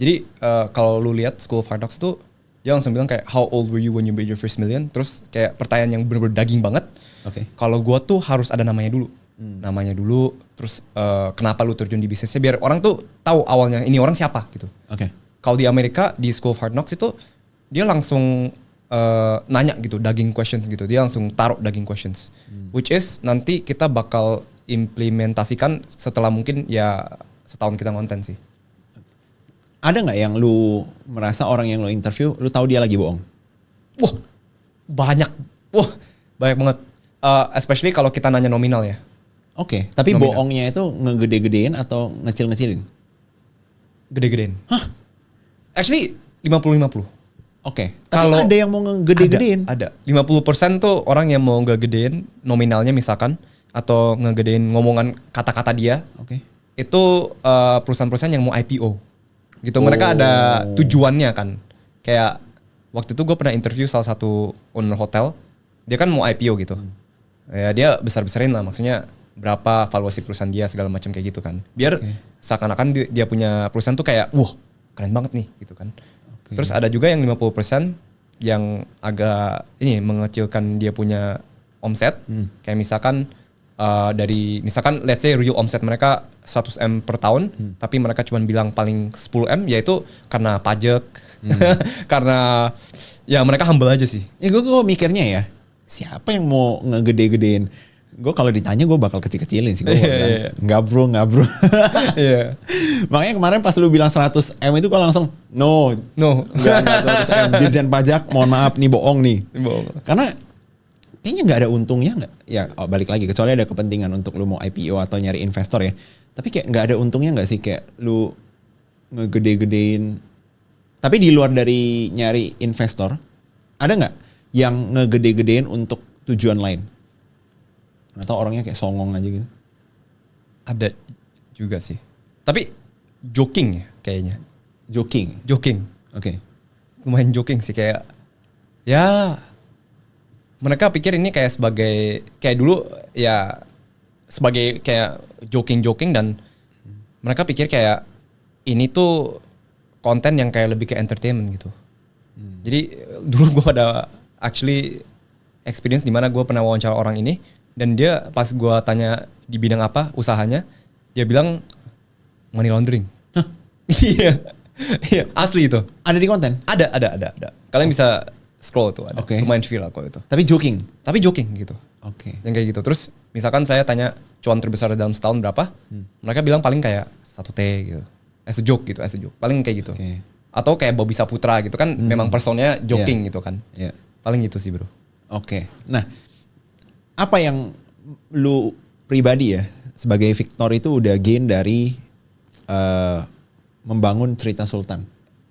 Jadi kalau lu lihat School of Hard Knocks tuh, dia langsung bilang kayak how old were you when you made your first million? Terus kayak pertanyaan yang bener-bener daging banget. Oke. Kalau gue tuh harus ada namanya dulu. Namanya dulu, terus kenapa lu terjun di bisnisnya, biar orang tuh tahu awalnya ini orang siapa gitu. Oke. Kalau di Amerika di School of Hard Knocks itu dia langsung nanya gitu, daging questions gitu. Dia langsung taruh daging questions. Which is nanti kita bakal implementasikan setelah mungkin ya setahun kita ngonten sih. Ada nggak yang lu merasa orang yang lu interview, lu tahu dia lagi bohong? Wah, banyak banget. Especially kalau kita nanya nominal ya. Oke, tapi Nominal. bohongnya itu ngegede-gedein atau ngecil-ngecilin? Gede-gedein. Hah? Actually 50-50. Oke, tapi Kalau ada yang mau ngegede-gedein? Ada. 50% tuh orang yang mau ngegedein nominalnya misalkan, atau ngegedein ngomongan kata-kata dia. Oke. Itu perusahaan-perusahaan yang mau IPO. Gitu, mereka ada tujuannya kan. Kayak waktu itu gue pernah interview salah satu owner hotel, dia kan mau IPO gitu. Ya dia besar-besarin lah, maksudnya berapa valuasi perusahaan dia segala macam kayak gitu kan. Biar seakan-akan dia punya perusahaan tuh kayak wah keren banget nih gitu kan. Terus ada juga yang 50% yang agak ini mengecilkan dia punya omset. Kayak misalkan dari misalkan let's say real omset mereka 100M per tahun, tapi mereka cuma bilang paling 10M, yaitu karena pajak, karena ya mereka humble aja sih. Ya gue mikirnya ya, siapa yang mau ngegede-gedein? Gue kalau ditanya gue bakal kecil-kecilin sih. Gue bilang, nggak bro. Iya. Makanya kemarin pas lu bilang 100M itu gue langsung no. Nggak 100M. Dirjen pajak, mohon maaf nih bohong nih. Karena kayaknya nggak ada untungnya nggak? Ya balik lagi, kecuali ada kepentingan untuk lu mau IPO atau nyari investor ya. Tapi kayak nggak ada untungnya nggak sih kayak lu ngegede-gedein. Tapi di luar dari nyari investor, ada nggak yang ngegede-gedein untuk tujuan lain? Atau orangnya kayak songong aja gitu? Ada juga sih. Tapi joking ya kayaknya. Joking. Oke. Lumayan joking sih, kayak ya mereka pikir ini kayak sebagai kayak dulu ya sebagai kayak joking dan mereka pikir kayak ini tuh konten yang kayak lebih ke entertainment gitu. Jadi dulu gue ada actually experience di mana gue pernah wawancara orang ini dan dia pas gue tanya di bidang apa usahanya, dia bilang money laundering. Iya, iya asli itu. Ada di konten? Ada. Kalian bisa scroll tuh ada. Lumayan viral kok itu. Tapi joking gitu. Oke. Yang kayak gitu. Terus misalkan saya tanya cuan terbesar dalam setahun berapa, mereka bilang paling kayak 1 T gitu. As a joke. Paling kayak gitu. Okay. Atau kayak Bobby Saputra gitu kan memang personnya joking gitu kan. Yeah. Paling gitu sih bro. Oke. Nah, apa yang lu pribadi ya sebagai Victor itu udah gain dari membangun Cerita Sultan?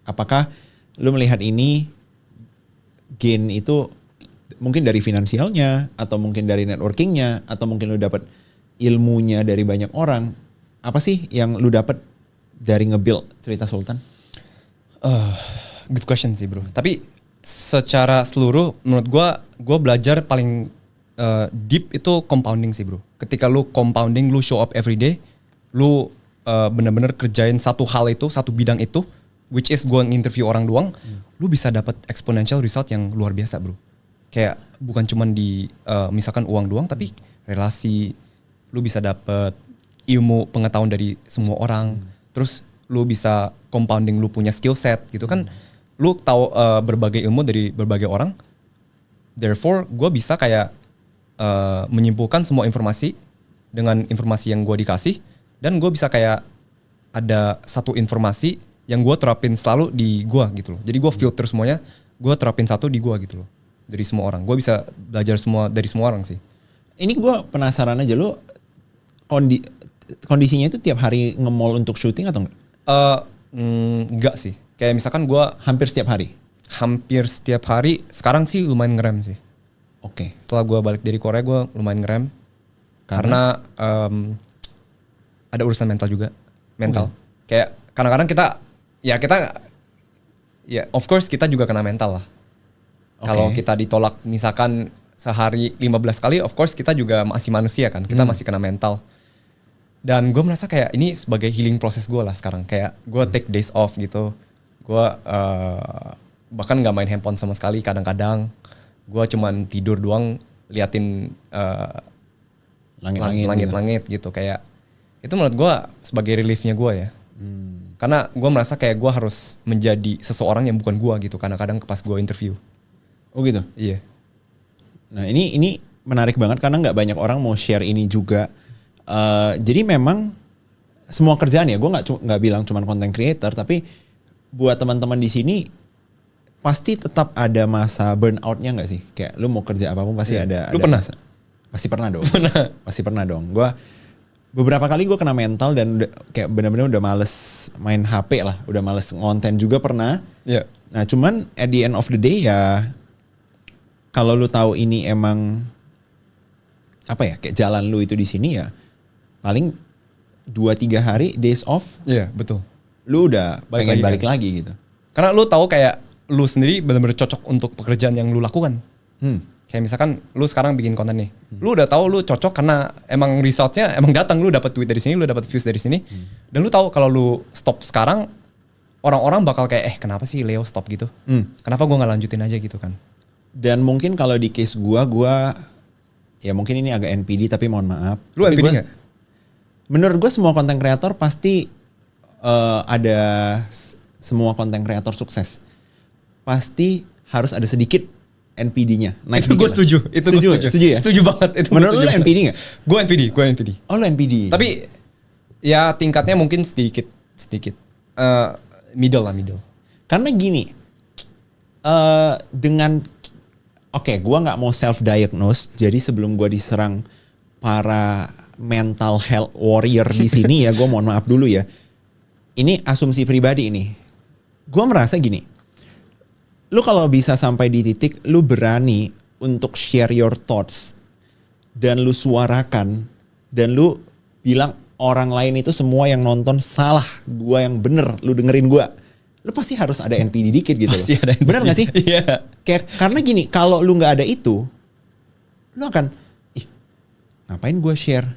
Apakah lu melihat ini gain itu mungkin dari finansialnya atau mungkin dari networkingnya atau mungkin lu dapat ilmunya dari banyak orang? Apa sih yang lu dapat dari nge-build Cerita Sultan? Good question sih bro. Tapi secara seluruh menurut gue belajar paling deep itu compounding sih bro. Ketika lu compounding, lu show up every day, lu bener-bener kerjain satu hal itu, satu bidang itu, which is gue nginterview orang doang, lu bisa dapat exponential result yang luar biasa bro. Kayak bukan cuman di misalkan uang doang, tapi relasi, lu bisa dapat ilmu pengetahuan dari semua orang, terus lu bisa compounding lu punya skill set gitu kan, lu tahu berbagai ilmu dari berbagai orang, therefore gue bisa kayak menyimpulkan semua informasi dengan informasi yang gue dikasih, dan gue bisa kayak ada satu informasi yang gue terapin selalu di gue gitu loh. Jadi gue filter semuanya, gue terapin satu di gue gitu loh, dari semua orang. Gue bisa belajar semua dari semua orang sih. Ini gue penasaran aja, lu kondisinya itu tiap hari nge-mall untuk syuting atau enggak? Enggak sih. Kayak misalkan gue hampir setiap hari. Sekarang sih lumayan ngerem sih. Oke. Setelah gue balik dari Korea gue lumayan ngerem. Karena ada urusan mental juga. Kayak kadang-kadang kita of course kita juga kena mental lah. Kalau kita ditolak misalkan sehari 15 kali, of course kita juga masih manusia kan. Kita masih kena mental. Dan gue merasa kayak ini sebagai healing proses gue lah sekarang. Kayak gue take days off gitu. Gue bahkan gak main handphone sama sekali kadang-kadang. Gue cuman tidur doang liatin langit-langit gitu. Kayak itu menurut gue sebagai reliefnya gue ya. Karena gue merasa kayak gue harus menjadi seseorang yang bukan gue gitu. Kadang-kadang pas gue interview. Oh gitu? Iya. Nah ini menarik banget karena gak banyak orang mau share ini juga. Jadi memang semua kerjaan ya, gue nggak bilang cuma content creator, tapi buat teman-teman di sini pasti tetap ada masa burnoutnya nggak sih? Kayak lu mau kerja apapun pasti ada. Lu pernah? Pasti pernah dong. Pasti pernah dong. Gue beberapa kali gue kena mental dan kayak benar-benar udah males main HP lah, udah males ngonten juga pernah. Yeah. Nah cuman at the end of the day ya, kalau lu tahu ini emang apa ya, kayak jalan lu itu di sini ya, paling 2-3 hari days off. Iya, betul. Lu udah pengen balik lagi gitu. Karena lu tahu kayak lu sendiri benar-benar cocok untuk pekerjaan yang lu lakukan. Kayak misalkan lu sekarang bikin konten nih. Lu udah tahu lu cocok karena emang resultnya emang datang, lu dapat tweet dari sini, lu dapat views dari sini. Dan lu tahu kalau lu stop sekarang, orang-orang bakal kayak kenapa sih Leo stop gitu? Kenapa gua nggak lanjutin aja gitu kan? Dan mungkin kalau di case gua ya mungkin ini agak NPD tapi mohon maaf. Lu tapi NPD nggak? Menurut gue semua konten kreator pasti ada, semua konten kreator sukses pasti harus ada sedikit NPD-nya. Itu gue setuju. Setuju ya? Setuju banget. Itu menurut lu NPD nggak? Gue NPD. Oh lu NPD. Tapi ya tingkatnya mungkin sedikit. Middle. Karena gini, gue nggak mau self diagnose. Jadi sebelum gue diserang para mental health warrior di sini ya, gue mohon maaf dulu ya. Ini asumsi pribadi ini. Gue merasa gini, lu kalau bisa sampai di titik lu berani untuk share your thoughts dan lu suarakan dan lu bilang orang lain itu semua yang nonton salah, gue yang bener, lu dengerin gue. Lu pasti harus ada NPD dikit gitu loh. Ada NPD. Bener gak sih? Iya. Kayak karena gini, kalau lu nggak ada itu, lu akan ngapain gue share?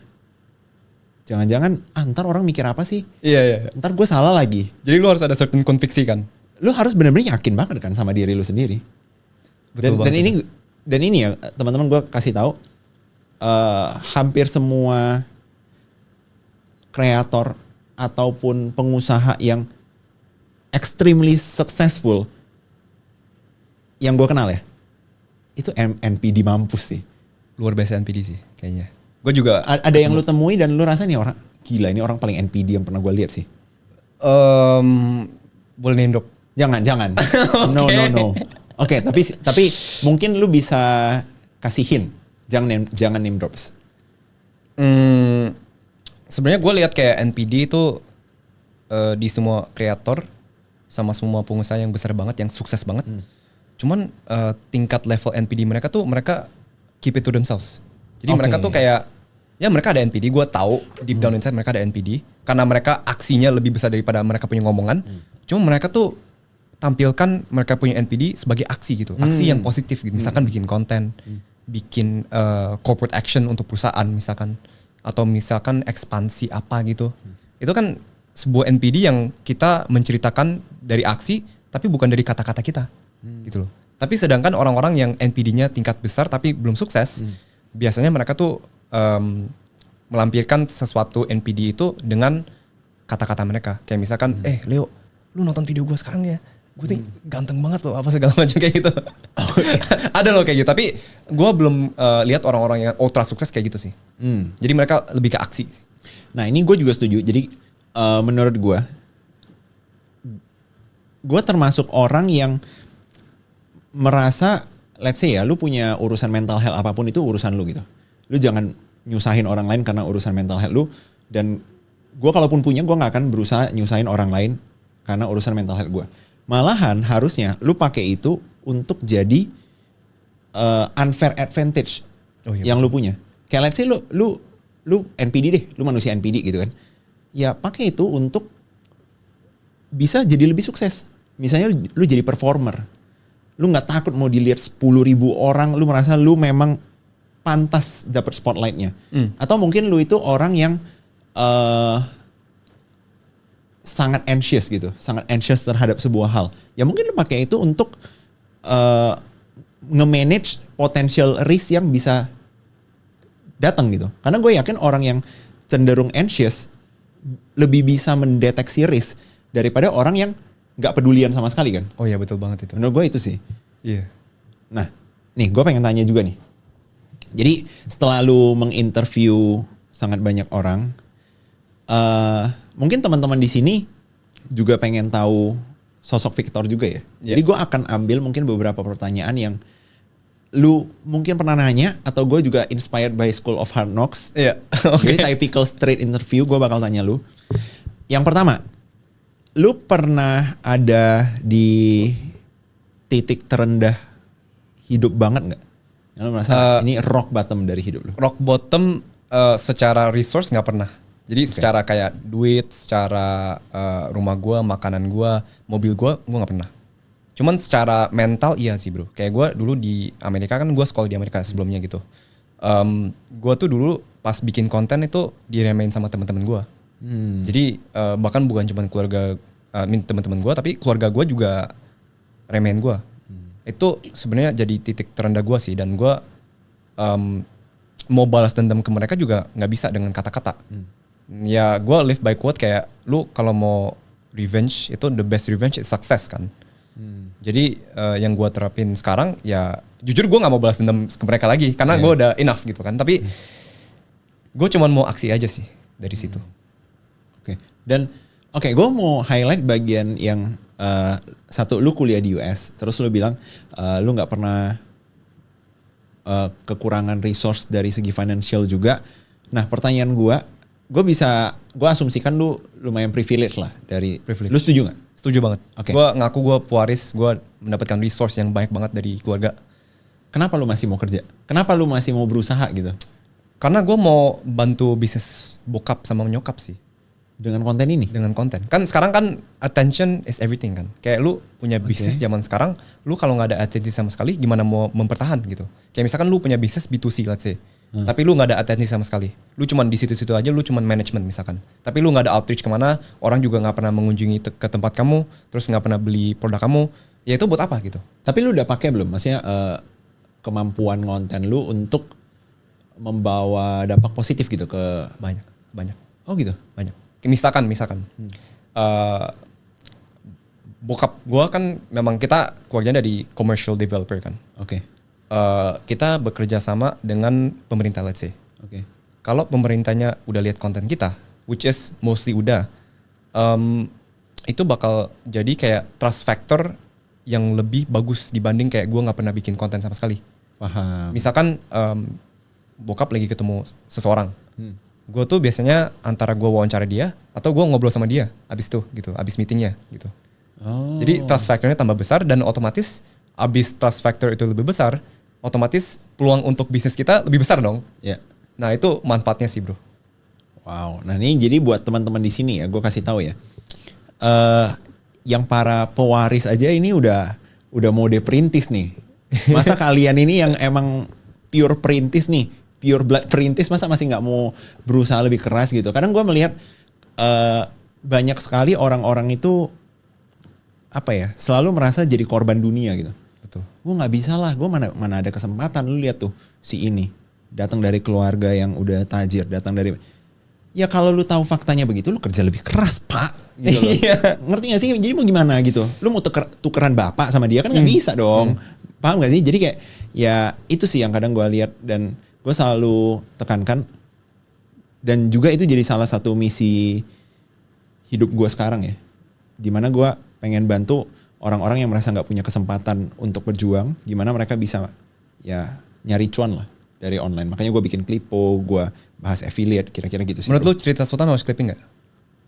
Jangan-jangan ntar orang mikir apa sih? Iya. Ntar gue salah lagi. Jadi lu harus ada certain konviksi kan. Lu harus benar-benar yakin banget kan sama diri lu sendiri. Betul banget. Dan ini ya teman-teman gue kasih tahu hampir semua kreator ataupun pengusaha yang extremely successful yang gue kenal ya, itu NPD mampus sih. Luar biasa NPD sih kayaknya. Gue juga Ada yang lu temui dan lu rasa nih orang gila, ini orang paling NPD yang pernah gue lihat sih. Boleh name drop? Jangan. No. Oke, tapi mungkin lu bisa kasih hint. Jangan name drops. Sebenarnya gue lihat kayak NPD itu di semua kreator sama semua pengusaha yang besar banget, yang sukses banget. Cuman tingkat level NPD mereka tuh mereka keep it to themselves. Jadi mereka tuh kayak ya mereka ada NPD, gue tahu deep down inside mereka ada NPD karena mereka aksinya lebih besar daripada mereka punya ngomongan. Cuma mereka tuh tampilkan mereka punya NPD sebagai aksi gitu, aksi yang positif gitu. Misalkan bikin konten, bikin corporate action untuk perusahaan misalkan, atau misalkan ekspansi apa gitu. Itu kan sebuah NPD yang kita menceritakan dari aksi, tapi bukan dari kata-kata kita, gitu loh. Tapi sedangkan orang-orang yang NPD-nya tingkat besar tapi belum sukses, biasanya mereka tuh melampirkan sesuatu NPD itu dengan kata-kata mereka. Kayak misalkan, Leo, lu nonton video gue sekarang ya, gue tuh ganteng banget loh, apa segala macam kayak gitu. Ada loh kayak gitu, tapi gue belum lihat orang-orang yang ultra sukses kayak gitu sih. Jadi mereka lebih ke aksi. Nah ini gue juga setuju. Jadi menurut gue termasuk orang yang merasa, let's say ya, lu punya urusan mental health apapun itu urusan lu gitu. Lu jangan nyusahin orang lain karena urusan mental health lu. Dan gue kalaupun punya, gue gak akan berusaha nyusahin orang lain karena urusan mental health gue. Malahan harusnya lu pakai itu untuk jadi unfair advantage yang lu punya. Kayak let's say lu NPD deh, lu manusia NPD gitu kan. Ya pakai itu untuk bisa jadi lebih sukses. Misalnya lu jadi performer. Lu gak takut mau dilihat 10.000 orang, lu merasa lu memang pantas dapat spotlightnya. Atau mungkin lu itu orang yang sangat anxious gitu, sangat anxious terhadap sebuah hal. Ya mungkin lu pakai itu untuk nge-manage potential risk yang bisa datang gitu. Karena gue yakin orang yang cenderung anxious lebih bisa mendeteksi risk daripada orang yang nggak pedulian sama sekali kan. Oh iya betul banget itu. Menurut gue itu sih. Iya. Nah, nih gue pengen tanya juga nih. Jadi setelah lu menginterview sangat banyak orang, mungkin teman-teman di sini juga pengen tahu sosok Victor juga ya. Jadi gue akan ambil mungkin beberapa pertanyaan yang lu mungkin pernah nanya atau gue juga inspired by School of Hard Knocks. Iya. Okay. Jadi typical straight interview, gue bakal tanya lu. Yang pertama, lu pernah ada di titik terendah hidup banget nggak? Lu merasa ini rock bottom dari hidup lu? Rock bottom secara resource nggak pernah. Jadi secara kayak duit, secara rumah gue, makanan gue, mobil gue nggak pernah. Cuman secara mental iya sih bro. Kayak gue dulu di Amerika kan, gue sekolah di Amerika sebelumnya gitu. Gue tuh dulu pas bikin konten itu diremehin sama teman-teman gue. Jadi bahkan bukan cuma keluarga teman-teman gue, tapi keluarga gue juga remehin gue. Itu sebenarnya jadi titik terendah gue sih, dan gue mau balas dendam ke mereka juga nggak bisa dengan kata-kata. Ya gue live by quote kayak lu kalau mau revenge itu the best revenge is success kan. Jadi yang gue terapin sekarang ya jujur gue nggak mau balas dendam ke mereka lagi karena gue udah enough gitu kan. Tapi gue cuman mau aksi aja sih dari situ. Oke. Dan gue mau highlight bagian yang satu, lu kuliah di US, terus lu bilang lu nggak pernah kekurangan resource dari segi financial juga. Nah pertanyaan gue asumsikan lu lumayan privilege lah dari. Privilege. Lu setuju nggak? Setuju banget. Okay. Gue ngaku gue pewaris, gue mendapatkan resource yang banyak banget dari keluarga. Kenapa lu masih mau kerja? Kenapa lu masih mau berusaha gitu? Karena gue mau bantu bisnis bokap sama nyokap sih. Dengan konten ini? Dengan konten. Kan sekarang kan attention is everything kan. Kayak lu punya bisnis zaman sekarang, lu kalau nggak ada attention sama sekali, gimana mau mempertahan gitu. Kayak misalkan lu punya bisnis B2C let's say. Tapi lu nggak ada atensi sama sekali. Lu cuman di situ-situ aja, lu cuman management misalkan. Tapi lu nggak ada outreach kemana, orang juga nggak pernah mengunjungi ke tempat kamu, terus nggak pernah beli produk kamu. Ya itu buat apa gitu? Tapi lu udah pakai belum? Maksudnya kemampuan konten lu untuk membawa dampak positif gitu ke Banyak. Oh gitu. Banyak. Misalkan bokap gua kan memang kita keluarganya dari commercial developer kan. Oke. Kita bekerja sama dengan pemerintah let's say. Oke. Kalau pemerintahnya udah lihat konten kita, which is mostly udah, itu bakal jadi kayak trust factor yang lebih bagus dibanding kayak gue nggak pernah bikin konten sama sekali. Paham. Misalkan bokap lagi ketemu seseorang, gue tuh biasanya antara gue wawancara dia atau gue ngobrol sama dia abis itu gitu, abis meetingnya gitu. Oh. Jadi trust factornya tambah besar dan otomatis abis trust factor itu lebih besar, otomatis peluang untuk bisnis kita lebih besar dong. Ya. Nah itu manfaatnya sih bro. Wow. Nah ini jadi buat teman-teman di sini ya, gue kasih tahu ya. Yang para pewaris aja ini udah mode perintis nih. Masa kalian ini yang emang pure perintis nih, pure blood perintis, masa masih nggak mau berusaha lebih keras gitu? Kadang gue melihat banyak sekali orang-orang itu apa ya, selalu merasa jadi korban dunia gitu. Betul. Gue nggak bisa lah, gue mana ada kesempatan. Lu lihat tuh si ini datang dari keluarga yang udah tajir, datang dari, ya kalau lu tahu faktanya begitu, lu kerja lebih keras pak. Gitu loh. Ngerti gak sih? Jadi mau gimana gitu? Lu mau tukeran bapak sama dia kan nggak bisa dong. Paham gak sih? Jadi kayak ya itu sih yang kadang gue lihat dan gue selalu tekankan. Dan juga itu jadi salah satu misi hidup gue sekarang ya. Dimana gue pengen bantu orang-orang yang merasa nggak punya kesempatan untuk berjuang. Gimana mereka bisa ya nyari cuan lah dari online. Makanya gue bikin Clipo, gue bahas affiliate, kira-kira gitu sih. Menurut lu cerita Sultan harus clipping gak?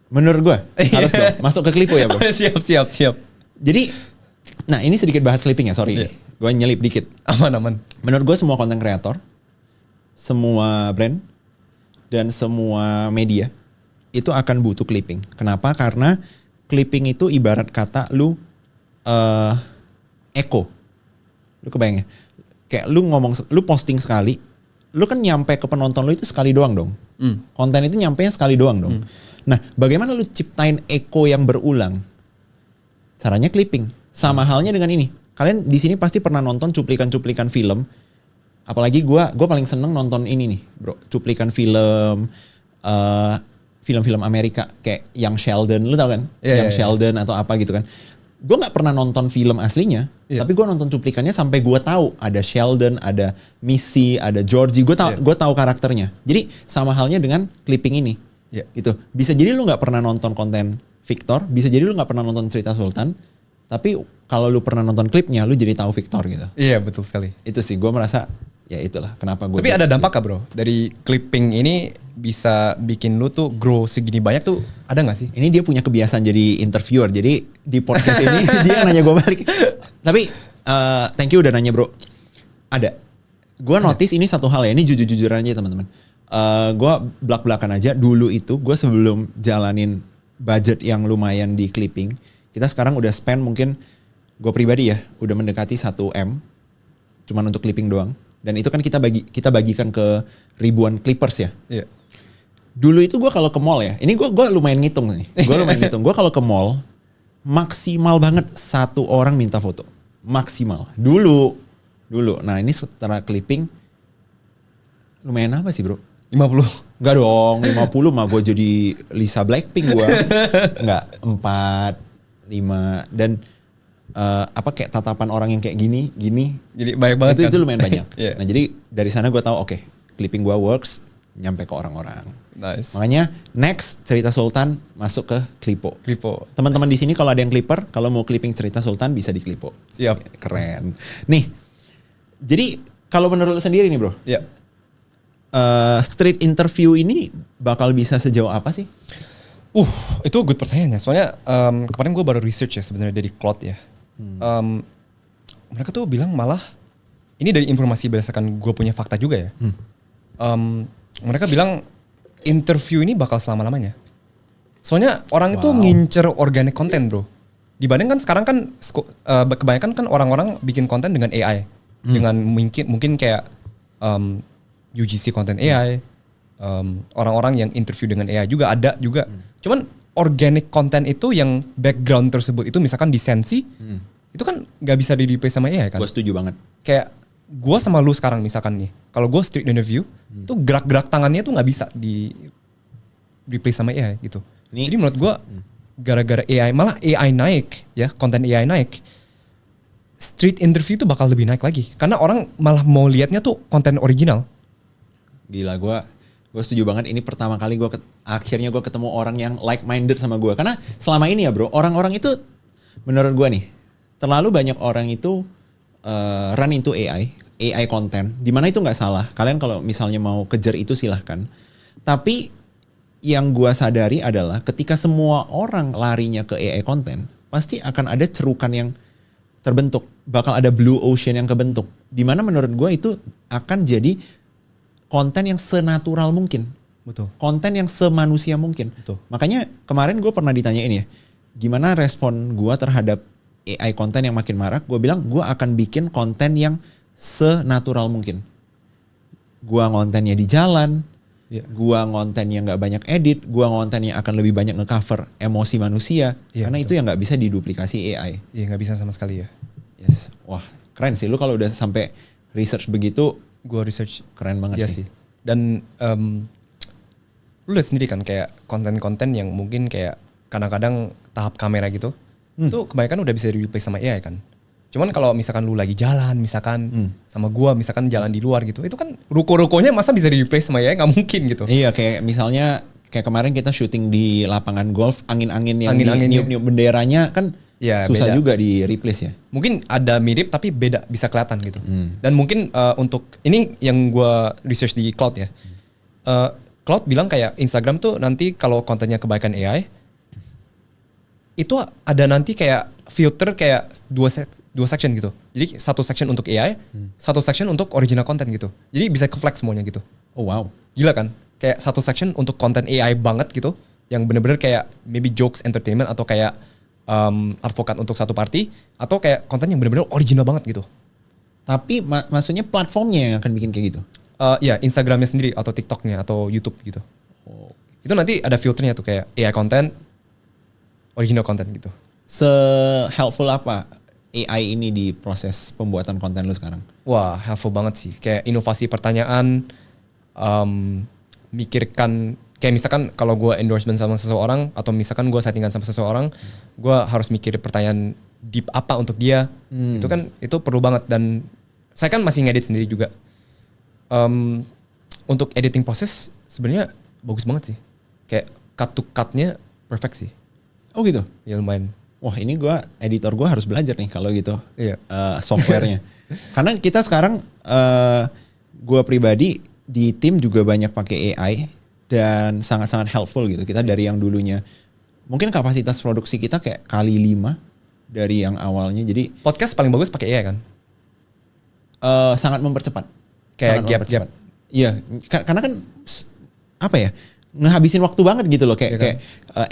Menurut gue harus dong masuk ke Clipo ya bro. Siap. Jadi, nah ini sedikit bahas clipping ya, sorry. Gue nyelip dikit. Aman. Menurut gue semua content creator, semua brand, dan semua media itu akan butuh clipping. Kenapa? Karena clipping itu ibarat kata lu echo. Lu kebayang ya? Kayak lu lu posting sekali, lu kan nyampe ke penonton lu itu sekali doang dong. Konten itu nyampenya sekali doang dong. Nah, bagaimana lu ciptain echo yang berulang? Caranya clipping. Sama halnya dengan ini. Kalian di sini pasti pernah nonton cuplikan-cuplikan film. Apalagi gue paling seneng nonton ini nih, bro. Cuplikan film, film-film Amerika kayak Young Sheldon, lu tau kan? Young Sheldon atau apa gitu kan? Gue nggak pernah nonton film aslinya, tapi gue nonton cuplikannya sampai gue tahu ada Sheldon, ada Missy, ada Georgie. Gue tahu karakternya. Jadi sama halnya dengan clipping ini. Gitu. Bisa jadi lu nggak pernah nonton konten Victor, bisa jadi lu nggak pernah nonton cerita Sultan, tapi kalau lu pernah nonton klipnya, lu jadi tahu Victor gitu. Iya betul sekali. Itu sih gue merasa ya itulah kenapa gue. Tapi ada dampak gak bro? Dari clipping ini bisa bikin lu tuh grow segini banyak tuh ada gak sih? Ini dia punya kebiasaan jadi interviewer, jadi di podcast ini dia nanya gue balik. Tapi thank you udah nanya bro. Ada. Gue notice ini satu hal ya, ini jujur-jujuran aja teman-teman. Gue belak-belakan aja dulu itu gue sebelum jalanin budget yang lumayan di clipping, kita sekarang udah spend mungkin gue pribadi ya udah mendekati 1 M cuman untuk clipping doang, dan itu kan kita bagikan ke ribuan clippers ya. Dulu itu gue kalau ke mall ya, ini gue lumayan ngitung nih, gue kalau ke mall maksimal banget 1 orang minta foto, maksimal dulu. Nah ini setelah clipping lumayan apa sih bro? 50? Enggak dong, 50 mah gue jadi Lisa Blackpink gue. Enggak, 4, 5. Dan kayak tatapan orang yang kayak gini. Jadi banyak banget itu lumayan banyak. Yeah. Nah jadi dari sana gue tahu oke, clipping gue works, nyampe ke orang-orang. Nice. Makanya next cerita Sultan masuk ke Clipo. Teman-teman di sini kalau ada yang clipper, kalau mau clipping cerita Sultan bisa di Clipo. Siap. Keren. Nih, jadi kalau menurut lu sendiri nih bro. Iya. Street interview ini bakal bisa sejauh apa sih? Itu good pertanyaannya. Soalnya kemarin gue baru research ya sebenarnya dari Cloud ya. Mereka tuh bilang malah ini dari informasi berdasarkan gue punya fakta juga ya. Mereka bilang interview ini bakal selama-lamanya. Soalnya orang itu ngincer organic content bro. Dibandingkan sekarang kan kebanyakan kan orang-orang bikin konten dengan AI. Dengan mungkin kayak UGC content AI, orang-orang yang interview dengan AI juga ada juga. Cuman organic content itu yang background tersebut itu misalkan di Sensi, itu kan nggak bisa di replace sama AI kan? Gue setuju banget. Kayak gue sama lu sekarang misalkan nih, kalau gue street interview, tuh gerak-gerak tangannya tuh nggak bisa di replace sama AI gitu. Jadi menurut gue gara-gara AI, malah AI naik ya, konten AI naik, street interview tuh bakal lebih naik lagi. Karena orang malah mau liatnya tuh konten original. Gila, gue setuju banget. Ini pertama kali akhirnya gue ketemu orang yang like minded sama gue. Karena selama ini ya bro, orang-orang itu menurut gue nih, terlalu banyak orang itu run into AI konten. Dimana itu nggak salah. Kalian kalau misalnya mau kejar itu silahkan. Tapi yang gue sadari adalah ketika semua orang larinya ke AI konten, pasti akan ada cerukan yang terbentuk. Bakal ada blue ocean yang kebentuk. Dimana menurut gue itu akan jadi konten yang senatural mungkin. Betul. Konten yang semanusia mungkin. Betul. Makanya kemarin gue pernah ditanyain ya, gimana respon gue terhadap AI konten yang makin marak. Gue bilang gue akan bikin konten yang senatural mungkin. Gue ngontennya di jalan, gue ngontennya nggak banyak edit, gue ngontennya akan lebih banyak ngecover emosi manusia. Karena betul. itu yang nggak bisa diduplikasi AI. Iya nggak bisa sama sekali ya. Yes, wah keren sih. Lu kalau udah sampai research begitu, Gue research keren banget iya sih. Dan lu lihat sendiri kan kayak konten-konten yang mungkin kayak kadang-kadang tahap kamera gitu, itu kebanyakan udah bisa di replace sama AI kan. Cuman kalau misalkan lu lagi jalan, misalkan sama gua, misalkan jalan di luar gitu, itu kan ruko-rukonya masa bisa di replace sama AI, nggak mungkin gitu. Iya, kayak misalnya kayak kemarin kita syuting di lapangan golf, angin-angin yang niup-niup benderanya kan ya, susah beda. juga di replace ya. Mungkin ada mirip tapi beda, bisa kelihatan gitu. Dan mungkin untuk ini yang gua research di Cloud ya. Cloud bilang kayak Instagram tuh nanti kalau kontennya kebaikan AI, itu ada nanti kayak filter kayak dua section gitu. Jadi satu section untuk AI, satu section untuk original content gitu. Jadi bisa ke-flag semuanya gitu. Oh wow. Gila kan? Kayak satu section untuk konten AI banget gitu, yang bener-bener kayak maybe jokes entertainment atau kayak advokat untuk satu party, atau kayak konten yang bener-bener original banget gitu. Tapi maksudnya platformnya yang akan bikin kayak gitu? Ya Instagramnya sendiri atau TikToknya atau YouTube gitu. Itu nanti ada filternya tuh kayak AI content, original content gitu. Se-helpful apa AI ini di proses pembuatan konten lu sekarang? Wah, helpful banget sih. Kayak inovasi pertanyaan, mikirkan, kayak misalkan kalau gue endorsement sama seseorang, atau misalkan gue settingan sama seseorang, gue harus mikir pertanyaan deep apa untuk dia. Itu kan, itu perlu banget. Dan saya kan masih ngedit sendiri juga. Untuk editing proses sebenarnya bagus banget sih. Kayak cut to cut-nya perfect sih. Oh gitu? Ya lumayan. Wah ini editor gue harus belajar nih kalau gitu. Iya. Softwarenya. Karena kita sekarang, gue pribadi di tim juga banyak pakai AI dan sangat-sangat helpful gitu. Kita dari yang dulunya, mungkin kapasitas produksi kita kayak kali 5 dari yang awalnya. Jadi Podcast paling bagus pakai AI kan? sangat mempercepat. Kayak gap-gap. Iya, karena kan apa ya? Ngehabisin waktu banget gitu loh kayak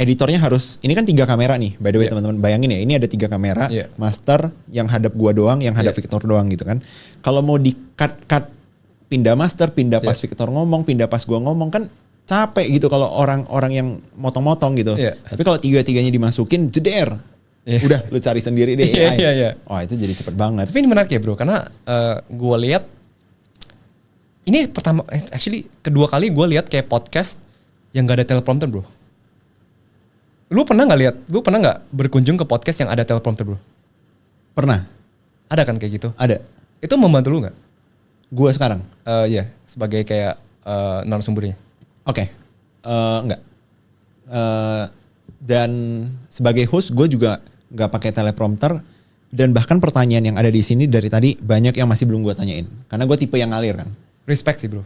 editornya harus, ini kan 3 kamera nih by the way teman-teman, bayangin ya, ini ada 3 kamera, master yang hadap gua doang, yang hadap Victor doang gitu kan. Kalau mau di cut pindah master, pindah pas Victor ngomong, pindah pas gua ngomong kan capek gitu kalau orang-orang yang motong-motong gitu. Tapi kalau 3-3-nya dimasukin jeder, udah lu cari sendiri deh AI. Wah itu jadi cepet banget. Tapi ini menarik ya bro, karena gua lihat ini kedua kali gua lihat kayak podcast yang gak ada teleprompter bro. Lu pernah nggak berkunjung ke podcast yang ada teleprompter bro? Pernah. Ada kan kayak gitu? Ada. Itu membantu lu nggak? Gua sekarang? Iya, sebagai kayak narasumbernya. Oke. Enggak. Dan sebagai host gue juga nggak pakai teleprompter, dan bahkan pertanyaan yang ada di sini dari tadi banyak yang masih belum gue tanyain. Karena gue tipe yang ngalir kan. Respect sih bro.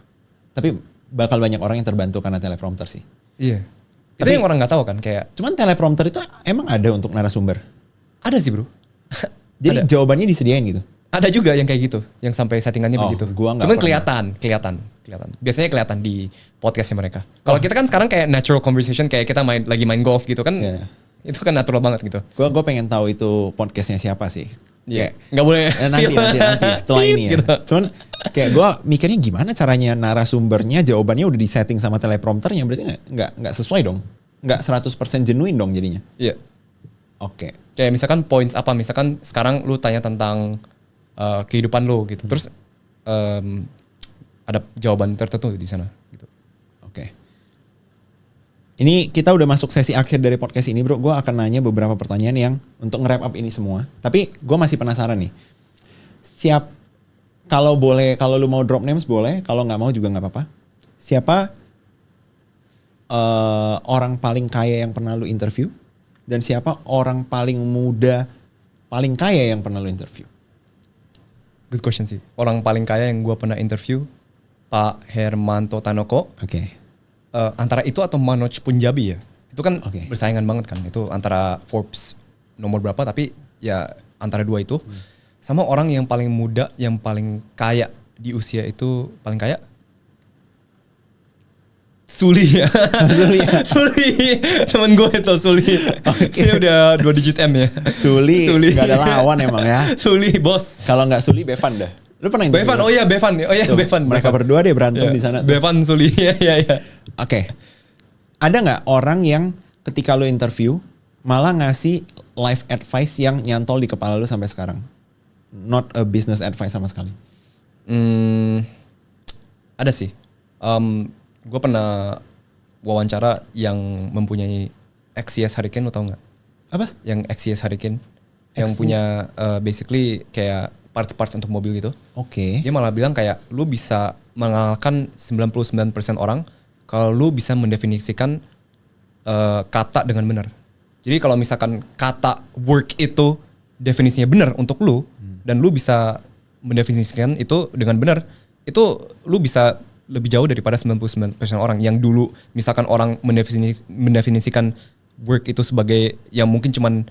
Tapi bakal banyak orang yang terbantu karena teleprompter sih. Iya. Itu yang orang nggak tahu kan kayak. Cuman teleprompter itu emang ada untuk narasumber? Ada sih bro. Jadi jawabannya disediain gitu? Ada juga yang kayak gitu, yang sampai settingannya begitu. Cuman kelihatan. Biasanya kelihatan di podcastnya mereka. Kalau kita kan sekarang kayak natural conversation, kayak kita lagi main golf gitu kan. Itu kan natural banget gitu. Gue pengen tahu itu podcastnya siapa sih. Kayak nggak boleh nanti setelah ini ya. gitu. Cuman kayak gue mikirnya gimana caranya narasumbernya jawabannya udah disetting sama teleprompternya, berarti nggak sesuai dong, nggak 100% genuine dong jadinya. Iya. Oke. Kayak misalkan points apa, misalkan sekarang lu tanya tentang kehidupan lu gitu, terus ada jawaban tertentu di sana gitu. Oke. Ini kita udah masuk sesi akhir dari podcast ini bro. Gue akan nanya beberapa pertanyaan yang untuk nge-wrap up ini semua. Tapi gue masih penasaran nih. Kalau boleh, kalau lu mau drop names boleh. Kalau nggak mau juga nggak apa-apa. Siapa orang paling kaya yang pernah lu interview? Dan siapa orang paling muda, paling kaya yang pernah lu interview? Good question sih. Orang paling kaya yang gue pernah interview, Pak Hermanto Tanoko. Oke. Antara itu atau Manoj Punjabi ya. Itu kan Oke. bersaingan banget kan. Itu antara Forbes nomor berapa, tapi ya antara dua itu. Sama orang yang paling muda, yang paling kaya di usia itu, paling kaya Suli ya. Suli. Temen gue itu Suli. Dia udah 2 digit M ya. Suli. Gak ada lawan emang ya. Suli bos. Kalau nggak Suli, Bevan dah. Lu pernah interview? Bevan, oh iya Bevan. Oh iya Tuh, Bevan. mereka berdua deh berantem Ya, di sana. Bevan Suli, ya. Oke. Ada nggak orang yang ketika lu interview malah ngasih life advice yang nyantol di kepala lu sampai sekarang? Not a business advice sama sekali. Ada sih. Gue pernah wawancara yang mempunyai XCS Hurricane, lo tau nggak? Apa? Yang XCS Hurricane, yang punya basically kayak parts-parts untuk mobil gitu. Oke. Dia malah bilang kayak lu bisa mengalahkan 99% orang kalau lu bisa mendefinisikan kata dengan benar. Jadi kalau misalkan kata work itu definisinya benar untuk lu dan lu bisa mendefinisikan itu dengan benar, itu lu bisa lebih jauh daripada 99% orang yang dulu misalkan orang mendefinisikan work itu sebagai yang mungkin cuman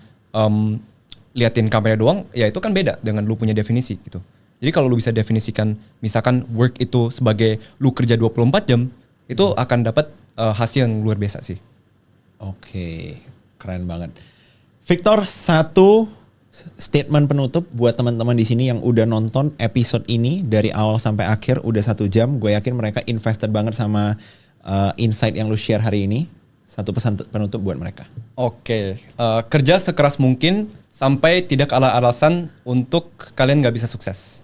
liatin kamera doang, ya itu kan beda dengan lu punya definisi gitu. Jadi kalau lu bisa definisikan misalkan work itu sebagai lu kerja 24 jam, itu akan dapat hasil yang luar biasa sih. Oke, keren banget. Victor, satu statement penutup buat teman-teman di sini yang udah nonton episode ini dari awal sampai akhir udah 1 jam. Gue yakin mereka invested banget sama insight yang lu share hari ini. Satu pesan penutup buat mereka. Oke, kerja sekeras mungkin sampai tidak ada alasan untuk kalian nggak bisa sukses.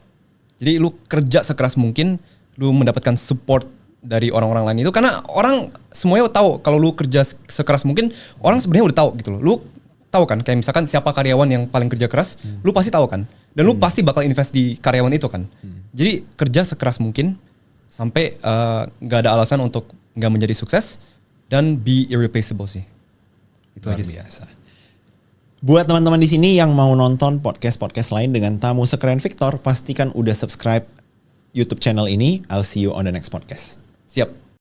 Jadi lu kerja sekeras mungkin, lu mendapatkan support dari orang-orang lain itu karena orang semuanya tahu kalau lu kerja sekeras mungkin, orang sebenarnya udah tahu gitu loh. Lu tahu kan kayak misalkan siapa karyawan yang paling kerja keras, lu pasti tahu kan. Dan lu pasti bakal invest di karyawan itu kan. Jadi kerja sekeras mungkin sampai nggak ada alasan untuk nggak menjadi sukses dan be irreplaceable sih. Itu Luar aja sih. biasa. Buat teman-teman di sini yang mau nonton podcast-podcast lain dengan tamu sekeren Victor, pastikan udah subscribe YouTube channel ini. I'll see you on the next podcast. Siap.